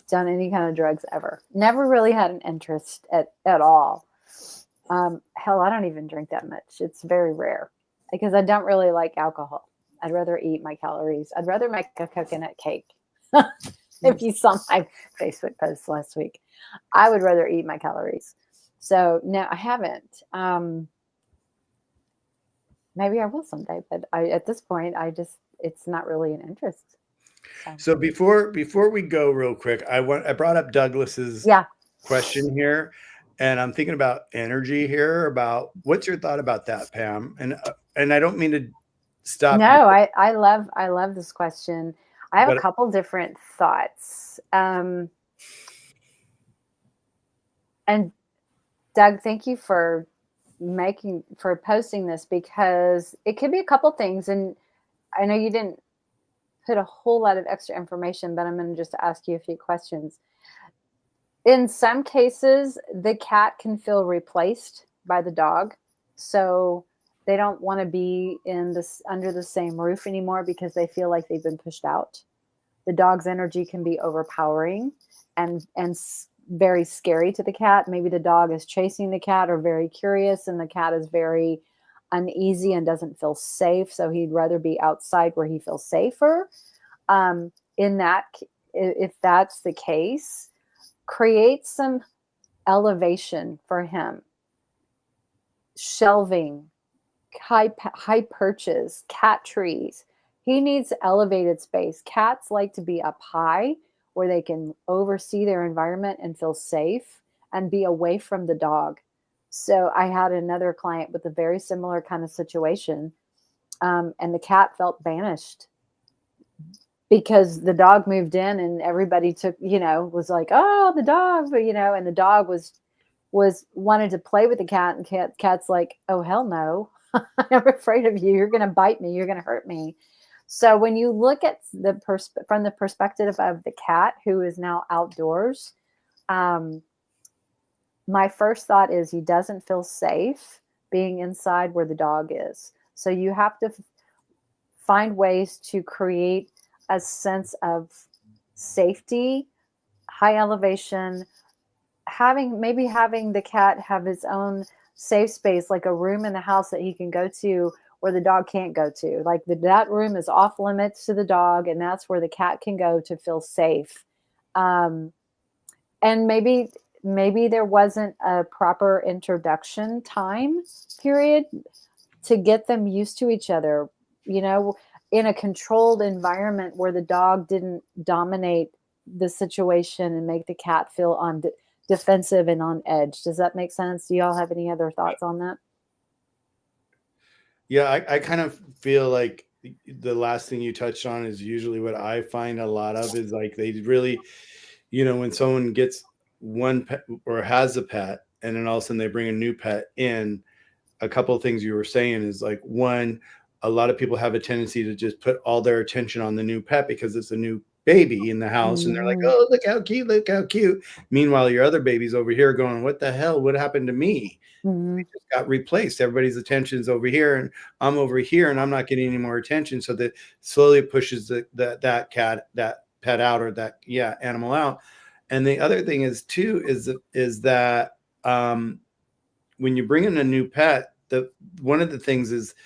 B: done any kind of drugs ever. Never really had an interest at all. Hell, I don't even drink that much. It's very rare because I don't really like alcohol. I'd rather eat my calories. I'd rather make a coconut cake. If you saw my Facebook post last week, I would rather eat my calories. So no, I haven't. Maybe I will someday, but at this point, it's not really an interest.
A: So before we go real quick, I brought up Douglas's question here, and I'm thinking about energy here. About what's your thought about that, Pam? And I don't mean to stop.
B: No, I love this question. I have a couple different thoughts. And Doug, thank you for posting this, because it could be a couple things. And I know you didn't put a whole lot of extra information, but I'm going to just ask you a few questions. In some cases, the cat can feel replaced by the dog. So They don't want to be under the same roof anymore because they feel like they've been pushed out. The dog's energy can be overpowering and very scary to the cat. Maybe the dog is chasing the cat or very curious, and the cat is very uneasy and doesn't feel safe. So he'd rather be outside where he feels safer. If that's the case, create some elevation for him. Shelving, high perches, cat trees. He needs elevated space. Cats like to be up high where they can oversee their environment and feel safe and be away from the dog. So I had another client with a very similar kind of situation, and the cat felt banished because the dog moved in and everybody took, was like, oh, the dog, and the dog was wanted to play with the cat, and cat's like, oh, hell no. I'm afraid of you. You're going to bite me. You're going to hurt me. So when you look at from the perspective of the cat who is now outdoors, my first thought is he doesn't feel safe being inside where the dog is. So you have to find ways to create a sense of safety, high elevation, having the cat have his own safe space, like a room in the house that he can go to where the dog can't go to. Like that room is off limits to the dog, and that's where the cat can go to feel safe. And maybe there wasn't a proper introduction time period to get them used to each other, in a controlled environment where the dog didn't dominate the situation and make the cat feel on defensive and on edge. Does that make sense? Do y'all have any other thoughts on that?
A: Yeah, I kind of feel like the last thing you touched on is usually what I find a lot of is like they really, when someone gets one pet or has a pet and then all of a sudden they bring a new pet in, a couple of things you were saying is like, one, a lot of people have a tendency to just put all their attention on the new pet because it's a new baby in the house. And they're like, oh, look how cute, look how cute. Meanwhile, your other baby's over here going, what the hell? What happened to me? We just got replaced. Everybody's attention's over here and I'm over here and I'm not getting any more attention. So that slowly pushes that pet out or that animal out. And the other thing is too, is that when you bring in a new pet, one of the things is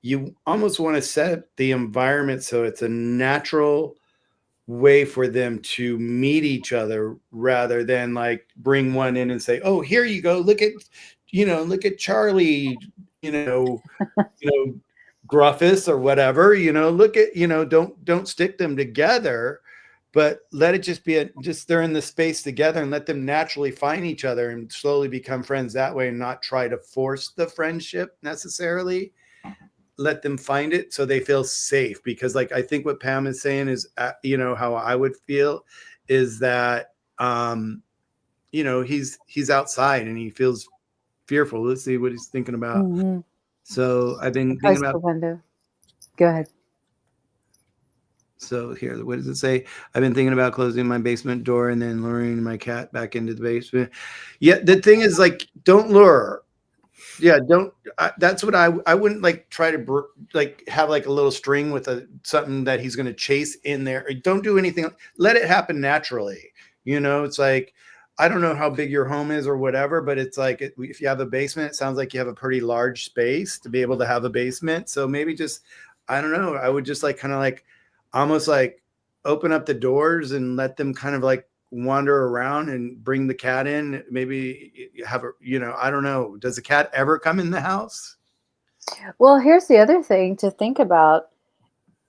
A: you almost want to set the environment so it's a natural way for them to meet each other rather than like bring one in and say, oh, here you go. Look at Charlie, Gruffus or whatever, look at, don't stick them together, but let it just be they're in the space together and let them naturally find each other and slowly become friends that way and not try to force the friendship necessarily. Let them find it so they feel safe, because like I think what Pam is saying is how I would feel is that he's outside and he feels fearful. Let's see what he's thinking about. So I've been thinking about
B: the window. Go ahead.
A: So here, what does it say? I've been thinking about closing my basement door and then luring my cat back into the basement. Yeah, the thing is, like, don't lure her. Yeah, don't. That's what I wouldn't like try to have like a little string with something that he's going to chase in there. Don't do anything. Let it happen naturally. It's like, I don't know how big your home is or whatever, but it's like if you have a basement, it sounds like you have a pretty large space to be able to have a basement. So maybe just, I don't know. I would just like kind of like almost like open up the doors and let them kind of like wander around and bring the cat in. Maybe have I don't know. Does the cat ever come in the house?
B: Well, here's the other thing to think about.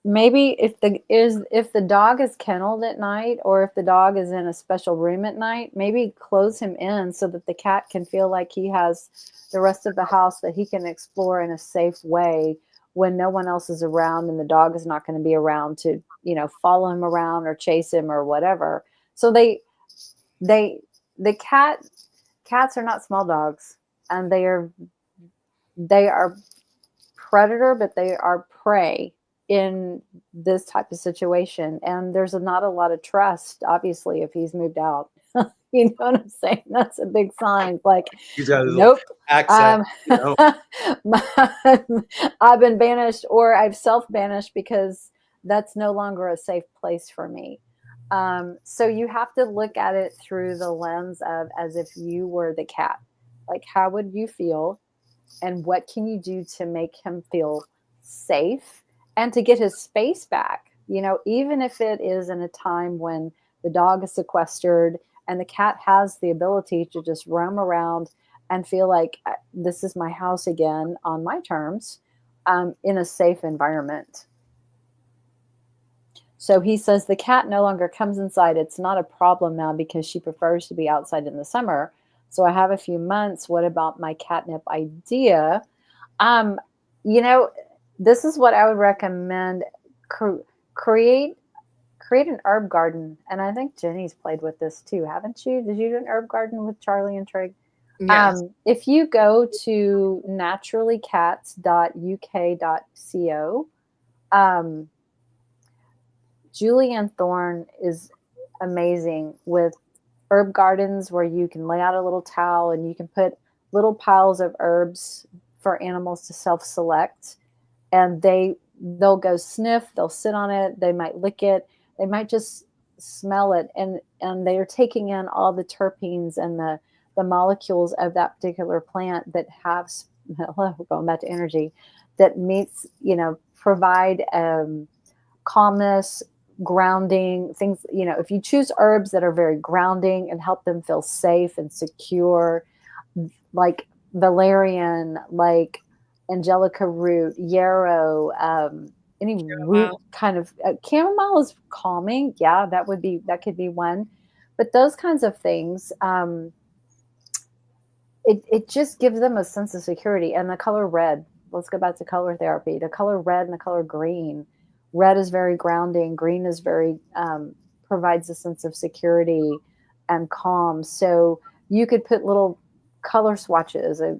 B: Maybe if the dog is kenneled at night, or if the dog is in a special room at night, maybe close him in so that the cat can feel like he has the rest of the house that he can explore in a safe way when no one else is around and the dog is not going to be around to, follow him around or chase him or whatever. So cats are not small dogs, and they are predator, but they are prey in this type of situation. And there's not a lot of trust, obviously, if he's moved out. You know what I'm saying? That's a big sign. Like,
A: he's got his
B: nope.
A: accent.
B: I've been banished, or I've self-banished because that's no longer a safe place for me. So you have to look at it through the lens of as if you were the cat. Like, how would you feel? And what can you do to make him feel safe and to get his space back? You know, even if it is in a time when the dog is sequestered and the cat has the ability to just roam around and feel like this is my house again on my terms, in a safe environment. So he says the cat no longer comes inside. It's not a problem now because she prefers to be outside in the summer. So I have a few months. What about my catnip idea? You know, this is what I would recommend. Create an herb garden. And I think Jenny's played with this too, haven't you? Did you do an herb garden with Charlie and Trig?
C: Yes.
B: If you go to naturallycats.uk.co, Julianne Thorne is amazing with herb gardens where you can lay out a little towel and you can put little piles of herbs for animals to self-select, and they'll go sniff, they'll sit on it, they might lick it, they might just smell it, and they are taking in all the terpenes and the molecules of that particular plant that have, going back to energy, that meets, you know, provide calmness, grounding things. You know, if you choose herbs that are very grounding and help them feel safe and secure, like valerian, like angelica root, yarrow, any root kind of chamomile is calming. Yeah, that could be one. But those kinds of things, it just gives them a sense of security. And the color red, let's go back to color therapy. The color red and the color green. Red is very grounding. Green is very, provides a sense of security and calm. So you could put little color swatches, a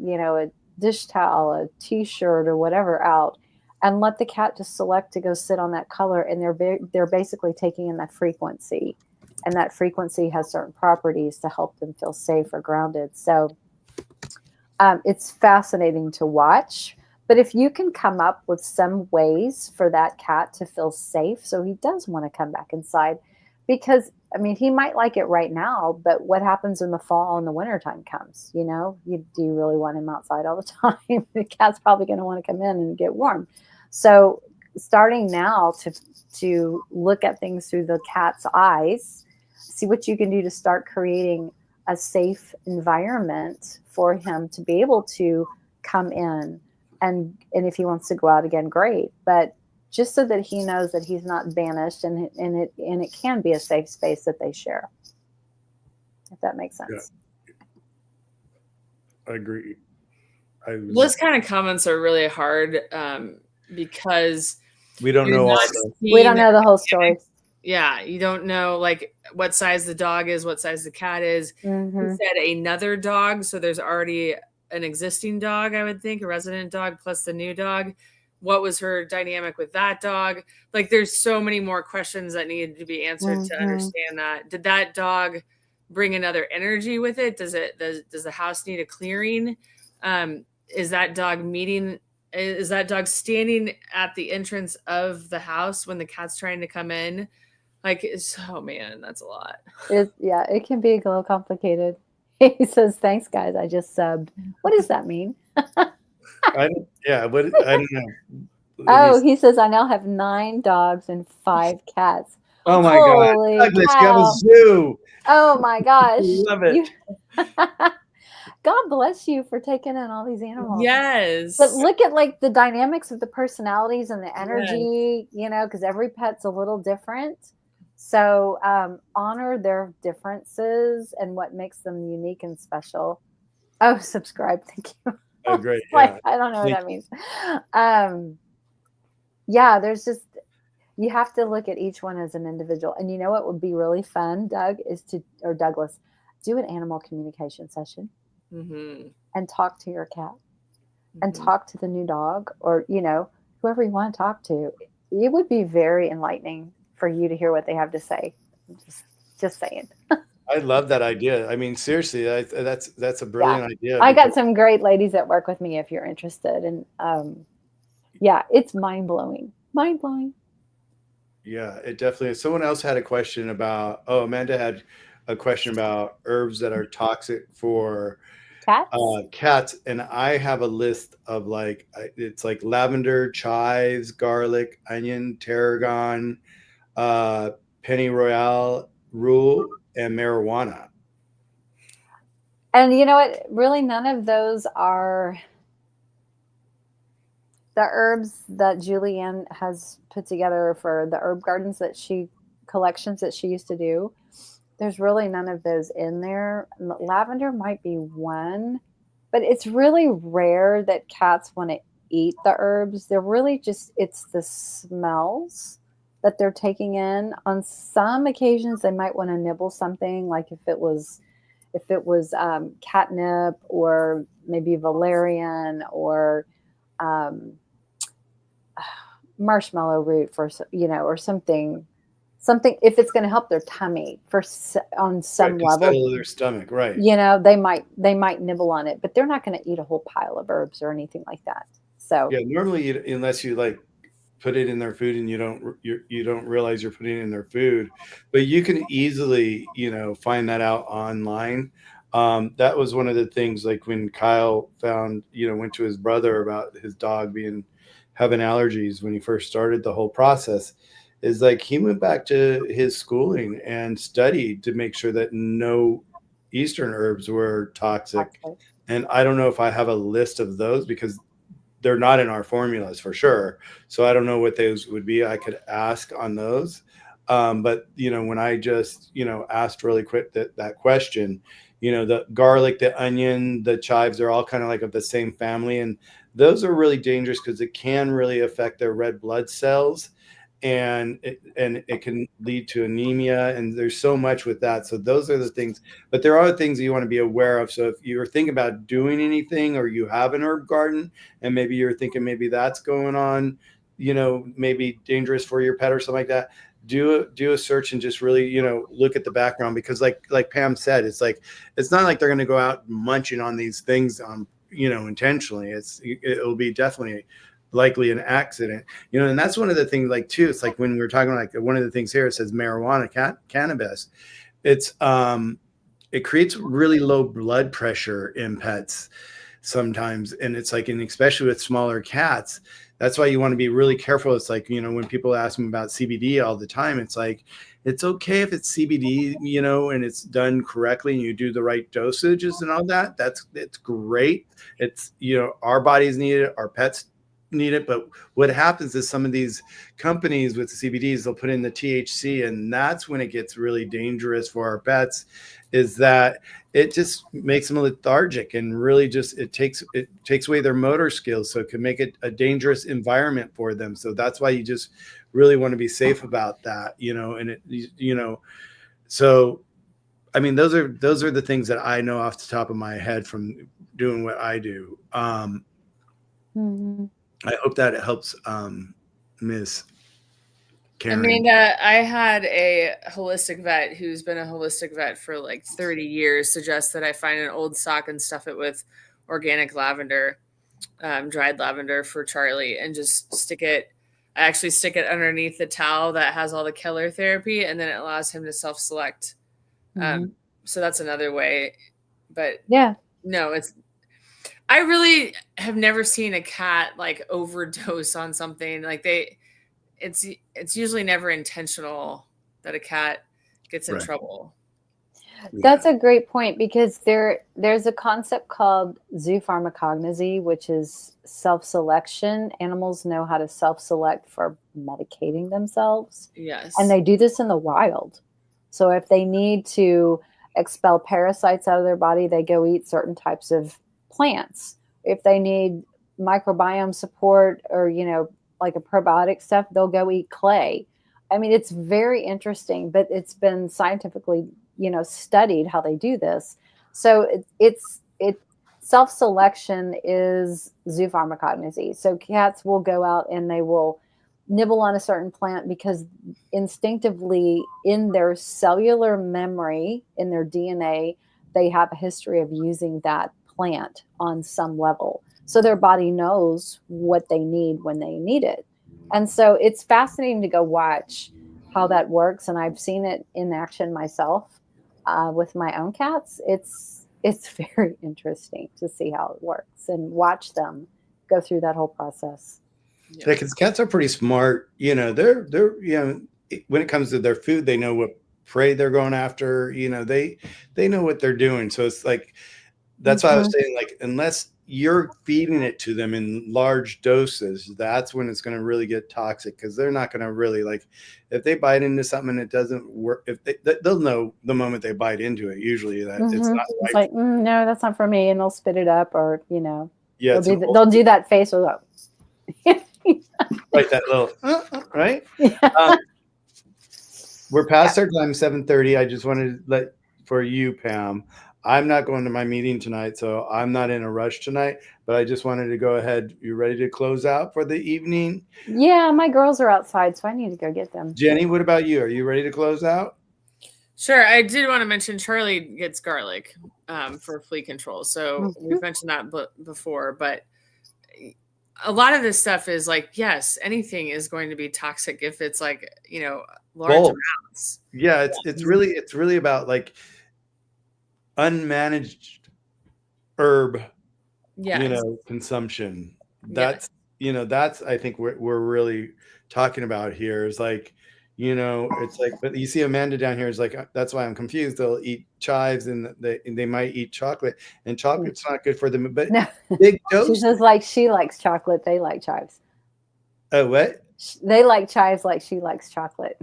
B: dish towel, a t-shirt or whatever out, and let the cat just select to go sit on that color. And they're basically taking in that frequency, and that frequency has certain properties to help them feel safe or grounded. So it's fascinating to watch. But if you can come up with some ways for that cat to feel safe, so he does want to come back inside, because, I mean, he might like it right now, but what happens when the fall and the wintertime comes? You know, do you really want him outside all the time? The cat's probably going to want to come in and get warm. So starting now to look at things through the cat's eyes, see what you can do to start creating a safe environment for him to be able to come in. And if he wants to go out again, great. But just so that he knows that he's not banished, and it can be a safe space that they share. If that makes sense.
A: Yeah. I agree.
C: Those kind of comments are really hard because
A: we don't know
B: we don't know the whole story.
C: Yeah, you don't know like what size the dog is, what size the cat is.
B: Mm-hmm.
C: You said another dog, so there's already an existing dog, I would think, a resident dog plus the new dog. What was her dynamic with that dog? Like, there's so many more questions that needed to be answered to understand that. Did that dog bring another energy with it? Does the house need a clearing? Is that dog standing at the entrance of the house when the cat's trying to come in? Like, oh man, that's a lot.
B: It can be a little complicated. He says, "Thanks, guys. I just subbed." What does that mean?
A: I don't know.
B: Oh, he says, "I now have 9 dogs and 5 cats."
A: Oh my God, Douglas, you have a zoo.
B: Oh my gosh,
A: love it.
B: God bless you for taking in all these animals.
C: Yes,
B: but look at like the dynamics of the personalities and the energy. Yes. You know, because every pet's a little different. So honor their differences and what makes them unique and special. Oh, subscribe. Thank you.
A: Oh, great.
B: Yeah. I don't know what that means. Yeah, there's just, you have to look at each one as an individual. And you know what would be really fun, Doug, or Douglas, do an animal communication session and talk to your cat and talk to the new dog, or, you know, whoever you want to talk to. It would be very enlightening for you to hear what they have to say. Just saying.
A: I love that idea. I mean, seriously, that's a
B: Yeah.
A: brilliant idea.
B: I got some great ladies that work with me if you're interested. And yeah, it's mind-blowing. Mind-blowing.
A: Yeah, it definitely is. Someone else had a question about, Amanda had a question about herbs that are toxic for
B: Cats?
A: cats. And I have a list of it's like lavender, chives, garlic, onion, tarragon, uh, pennyroyal, rue, and marijuana.
B: And you know what? Really, none of those are the herbs that Julianne has put together for the herb gardens collections that she used to do. There's really none of those in there. Lavender might be one, but it's really rare that cats want to eat the herbs. They're really just, it's the smells that they're taking in. On some occasions, they might want to nibble something, like if it was catnip or maybe valerian or um, marshmallow root or something if it's going to help their tummy on some
A: Right, to
B: level.
A: settle their stomach, right.
B: They might nibble on it, but they're not going to eat a whole pile of herbs or anything like that. So
A: Yeah, normally unless you like put it in their food and you don't realize you're putting it in their food, but you can easily find that out online. That was one of the things, like when Kyle went to his brother about his dog having allergies when he first started the whole process, is like he went back to his schooling and studied to make sure that no Eastern herbs were toxic.
B: toxic.
A: And I don't know if I have a list of those because they're not in our formulas for sure. So I don't know what those would be. I could ask on those. But when I just, asked really quick that question, the garlic, the onion, the chives, they're all kind of like of the same family. And those are really dangerous because it can really affect their red blood cells, and it can lead to anemia, and there's so much with that. So those are the things, but there are things that you want to be aware of. So if you're thinking about doing anything, or you have an herb garden and maybe you're thinking maybe that's going on, maybe dangerous for your pet or something like that, do a search and just really look at the background, because like Pam said, it's not like they're going to go out munching on these things intentionally. It'll be definitely likely an accident, and that's one of the things, like, too. It's like when we're talking, like, one of the things here, it says marijuana, cannabis. It's it creates really low blood pressure in pets sometimes, and it's like, and especially with smaller cats, that's why you want to be really careful. It's like, when people ask me about CBD all the time, it's like, it's okay if it's CBD, and it's done correctly and you do the right dosages and all that. It's great. It's, our bodies need it, our pets need it. But what happens is some of these companies with the CBDs, they'll put in the THC, and that's when it gets really dangerous for our pets, is that it just makes them lethargic, and really just it takes away their motor skills, so it can make it a dangerous environment for them. So that's why you just really want to be safe about that, and so I mean, those are the things that I know off the top of my head from doing what I do.
B: Mm-hmm.
A: I hope that it helps, Ms. Karen.
C: Amanda, I had a holistic vet who's been a holistic vet for like 30 years suggest that I find an old sock and stuff it with organic lavender, dried lavender for Charlie, and just stick it. I actually stick it underneath the towel that has all the Keller therapy, and then it allows him to self-select. So that's another way. But
B: yeah,
C: no, I really have never seen a cat like overdose on something. Like it's usually never intentional that a cat gets in trouble.
B: That's a great point, because there's a concept called zoopharmacognosy, which is self-selection. Animals know how to self-select for medicating themselves.
C: Yes.
B: And they do this in the wild. So if they need to expel parasites out of their body, they go eat certain types of plants. If they need microbiome support, or, like a probiotic stuff, they'll go eat clay. I mean, it's very interesting, but it's been scientifically, studied how they do this. So it's self-selection is zoopharmacognosy. So cats will go out and they will nibble on a certain plant because instinctively in their cellular memory, in their DNA, they have a history of using that plant on some level. So their body knows what they need when they need it. And so it's fascinating to go watch how that works. And I've seen it in action myself with my own cats. It's very interesting to see how it works and watch them go through that whole process.
A: Yeah, because cats are pretty smart. They're when it comes to their food, they know what prey they're going after. They know what they're doing. So it's like that's why I was saying, like, unless you're feeding it to them in large doses, that's when it's going to really get toxic, because they're not going to really, like, if they bite into something and it doesn't work, if they'll know the moment they bite into it, usually that it's not right.
B: It's like, no, that's not for me. And they'll spit it up, or,
A: yeah,
B: they'll do that face or
A: like that little, right? Yeah. We're past our time, 7:30. I just wanted to let for you, Pam. I'm not going to my meeting tonight, so I'm not in a rush tonight, but I just wanted to go ahead. You ready to close out for the evening?
B: Yeah, my girls are outside, so I need to go get them.
A: Jenny, what about you? Are you ready to close out?
C: Sure. I did want to mention Charlie gets garlic for flea control. So we've mentioned that before, but a lot of this stuff is like, yes, anything is going to be toxic if it's like, large amounts.
A: Yeah, it's really about like unmanaged herb, consumption. That's that's I think we're really talking about here is like, it's like, but you see Amanda down here is like, that's why I'm confused. They'll eat chives and they might eat chocolate, and chocolate's not good for them. But
B: no.
A: Big dose.
B: She says like she likes chocolate, they like chives.
A: Oh, what?
B: They like chives like she likes chocolate.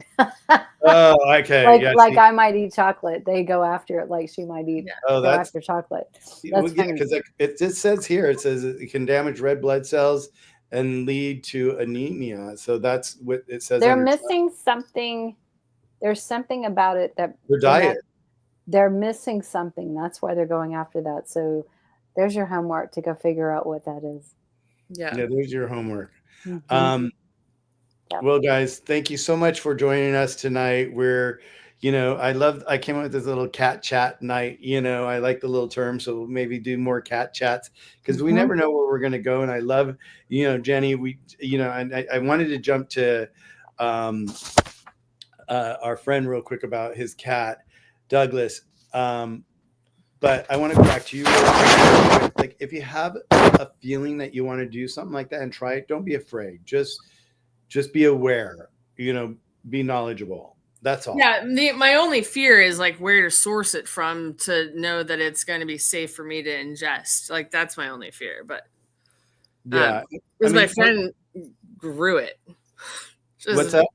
A: Oh, okay.
B: Like I might eat chocolate. They go after it like she might eat go after chocolate. That's
A: because it just says here, it says it can damage red blood cells and lead to anemia. So that's what it says.
B: They're missing something. There's something about it that
A: their diet.
B: They're missing something. That's why they're going after that. So there's your homework to go figure out what that is.
C: Yeah,
A: there's your homework. Well, guys, thank you so much for joining us tonight. We're, I came up with this little cat chat night. I like the little term, so we'll maybe do more cat chats, because we never know where we're going to go. And I love, Jenny, and I wanted to jump to our friend real quick about his cat, Douglas. But I want to go back to you. Like, if you have a feeling that you want to do something like that and try it, don't be afraid. Just be aware, be knowledgeable. That's all.
C: Yeah. My only fear is like where to source it from to know that it's going to be safe for me to ingest. Like, that's my only fear. But
A: yeah,
C: because my friend grew it.
A: What's that?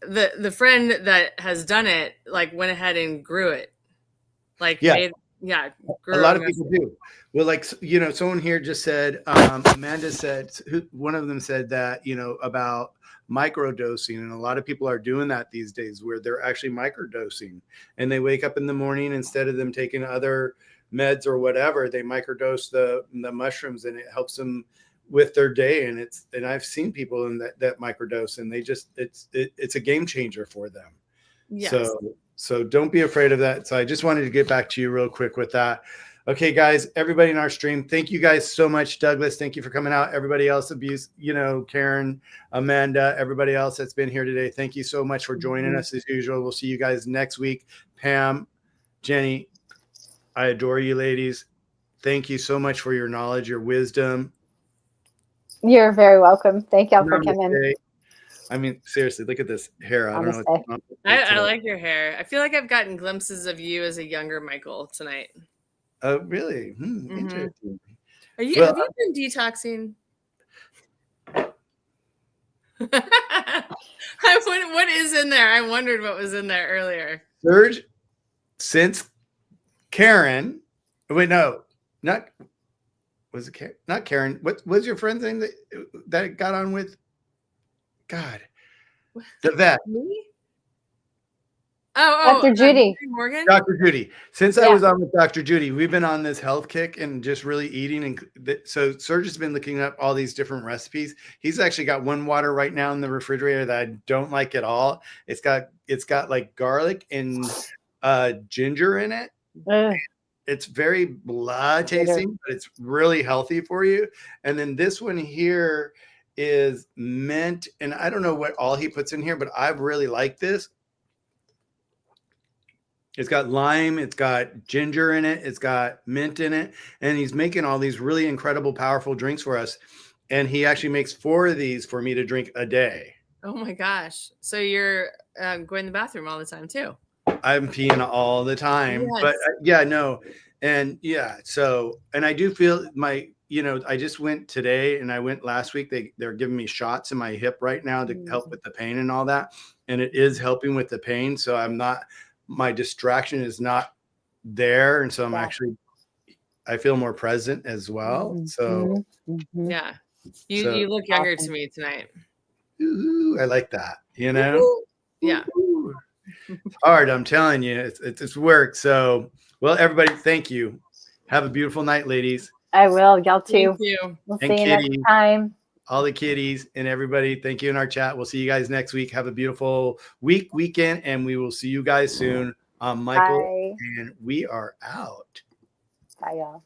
C: The friend that has done it, like, went ahead and grew it. Like,
A: a lot of people do. Well, like, someone here just said, Amanda said, one of them said that, about microdosing, and a lot of people are doing that these days, where they're actually microdosing, and they wake up in the morning, instead of them taking other meds or whatever, they microdose the mushrooms, and it helps them with their day. And I've seen people in that microdose, and they just, it's a game changer for them.
C: Yes.
A: So don't be afraid of that. So I just wanted to get back to you real quick with that. Okay, guys, everybody in our stream, thank you guys so much. Douglas, thank you for coming out. Everybody else, Karen, Amanda, everybody else that's been here today, thank you so much for joining us as usual. We'll see you guys next week. Pam, Jenny, I adore you ladies. Thank you so much for your knowledge, your wisdom.
B: You're very welcome. Thank y'all for coming.
A: I mean, seriously, look at this hair. I don't know.
C: I like your hair. I feel like I've gotten glimpses of you as a younger Michael tonight.
A: Oh, really? Interesting.
C: Have you been detoxing? What is in there? I wondered what was in there earlier.
A: Surge, since Karen. Wait, no, not. Was it Karen? Not Karen. What was your friend's name that got on with? God, the vet.
C: Me?
B: Dr. Judy.
C: Morgan?
A: Dr. Judy. Since I was on with Dr. Judy, we've been on this health kick and just really eating. And so Serge has been looking up all these different recipes. He's actually got one water right now in the refrigerator that I don't like at all. It's got like garlic and ginger in it. It's very blood tasting, but it's really healthy for you. And then this one here is mint. And I don't know what all he puts in here, but I really like this. It's got lime, it's got ginger in it, it's got mint in it, and he's making all these really incredible, powerful drinks for us. And he actually makes 4 of these for me to drink a day.
C: Oh my gosh. So you're going to the bathroom all the time too?
A: I'm peeing all the time.
C: Yes.
A: But yeah, no. And yeah, so, and I do feel I just went today and I went last week. They're giving me shots in my hip right now to help with the pain and all that. And it is helping with the pain. So my distraction is not there. And so I feel more present as well. So
C: yeah, you look younger to me tonight.
A: Ooh, I like that, Yeah. It's hard. I'm telling you, it's work. So, well, everybody, thank you. Have a beautiful night, ladies.
B: I will. Y'all too.
C: Thank you.
B: We'll see you next time.
A: All the kitties and everybody, thank you in our chat. We'll see you guys next week. Have a beautiful weekend, and we will see you guys soon. I'm Michael, and we are out.
B: Bye, y'all.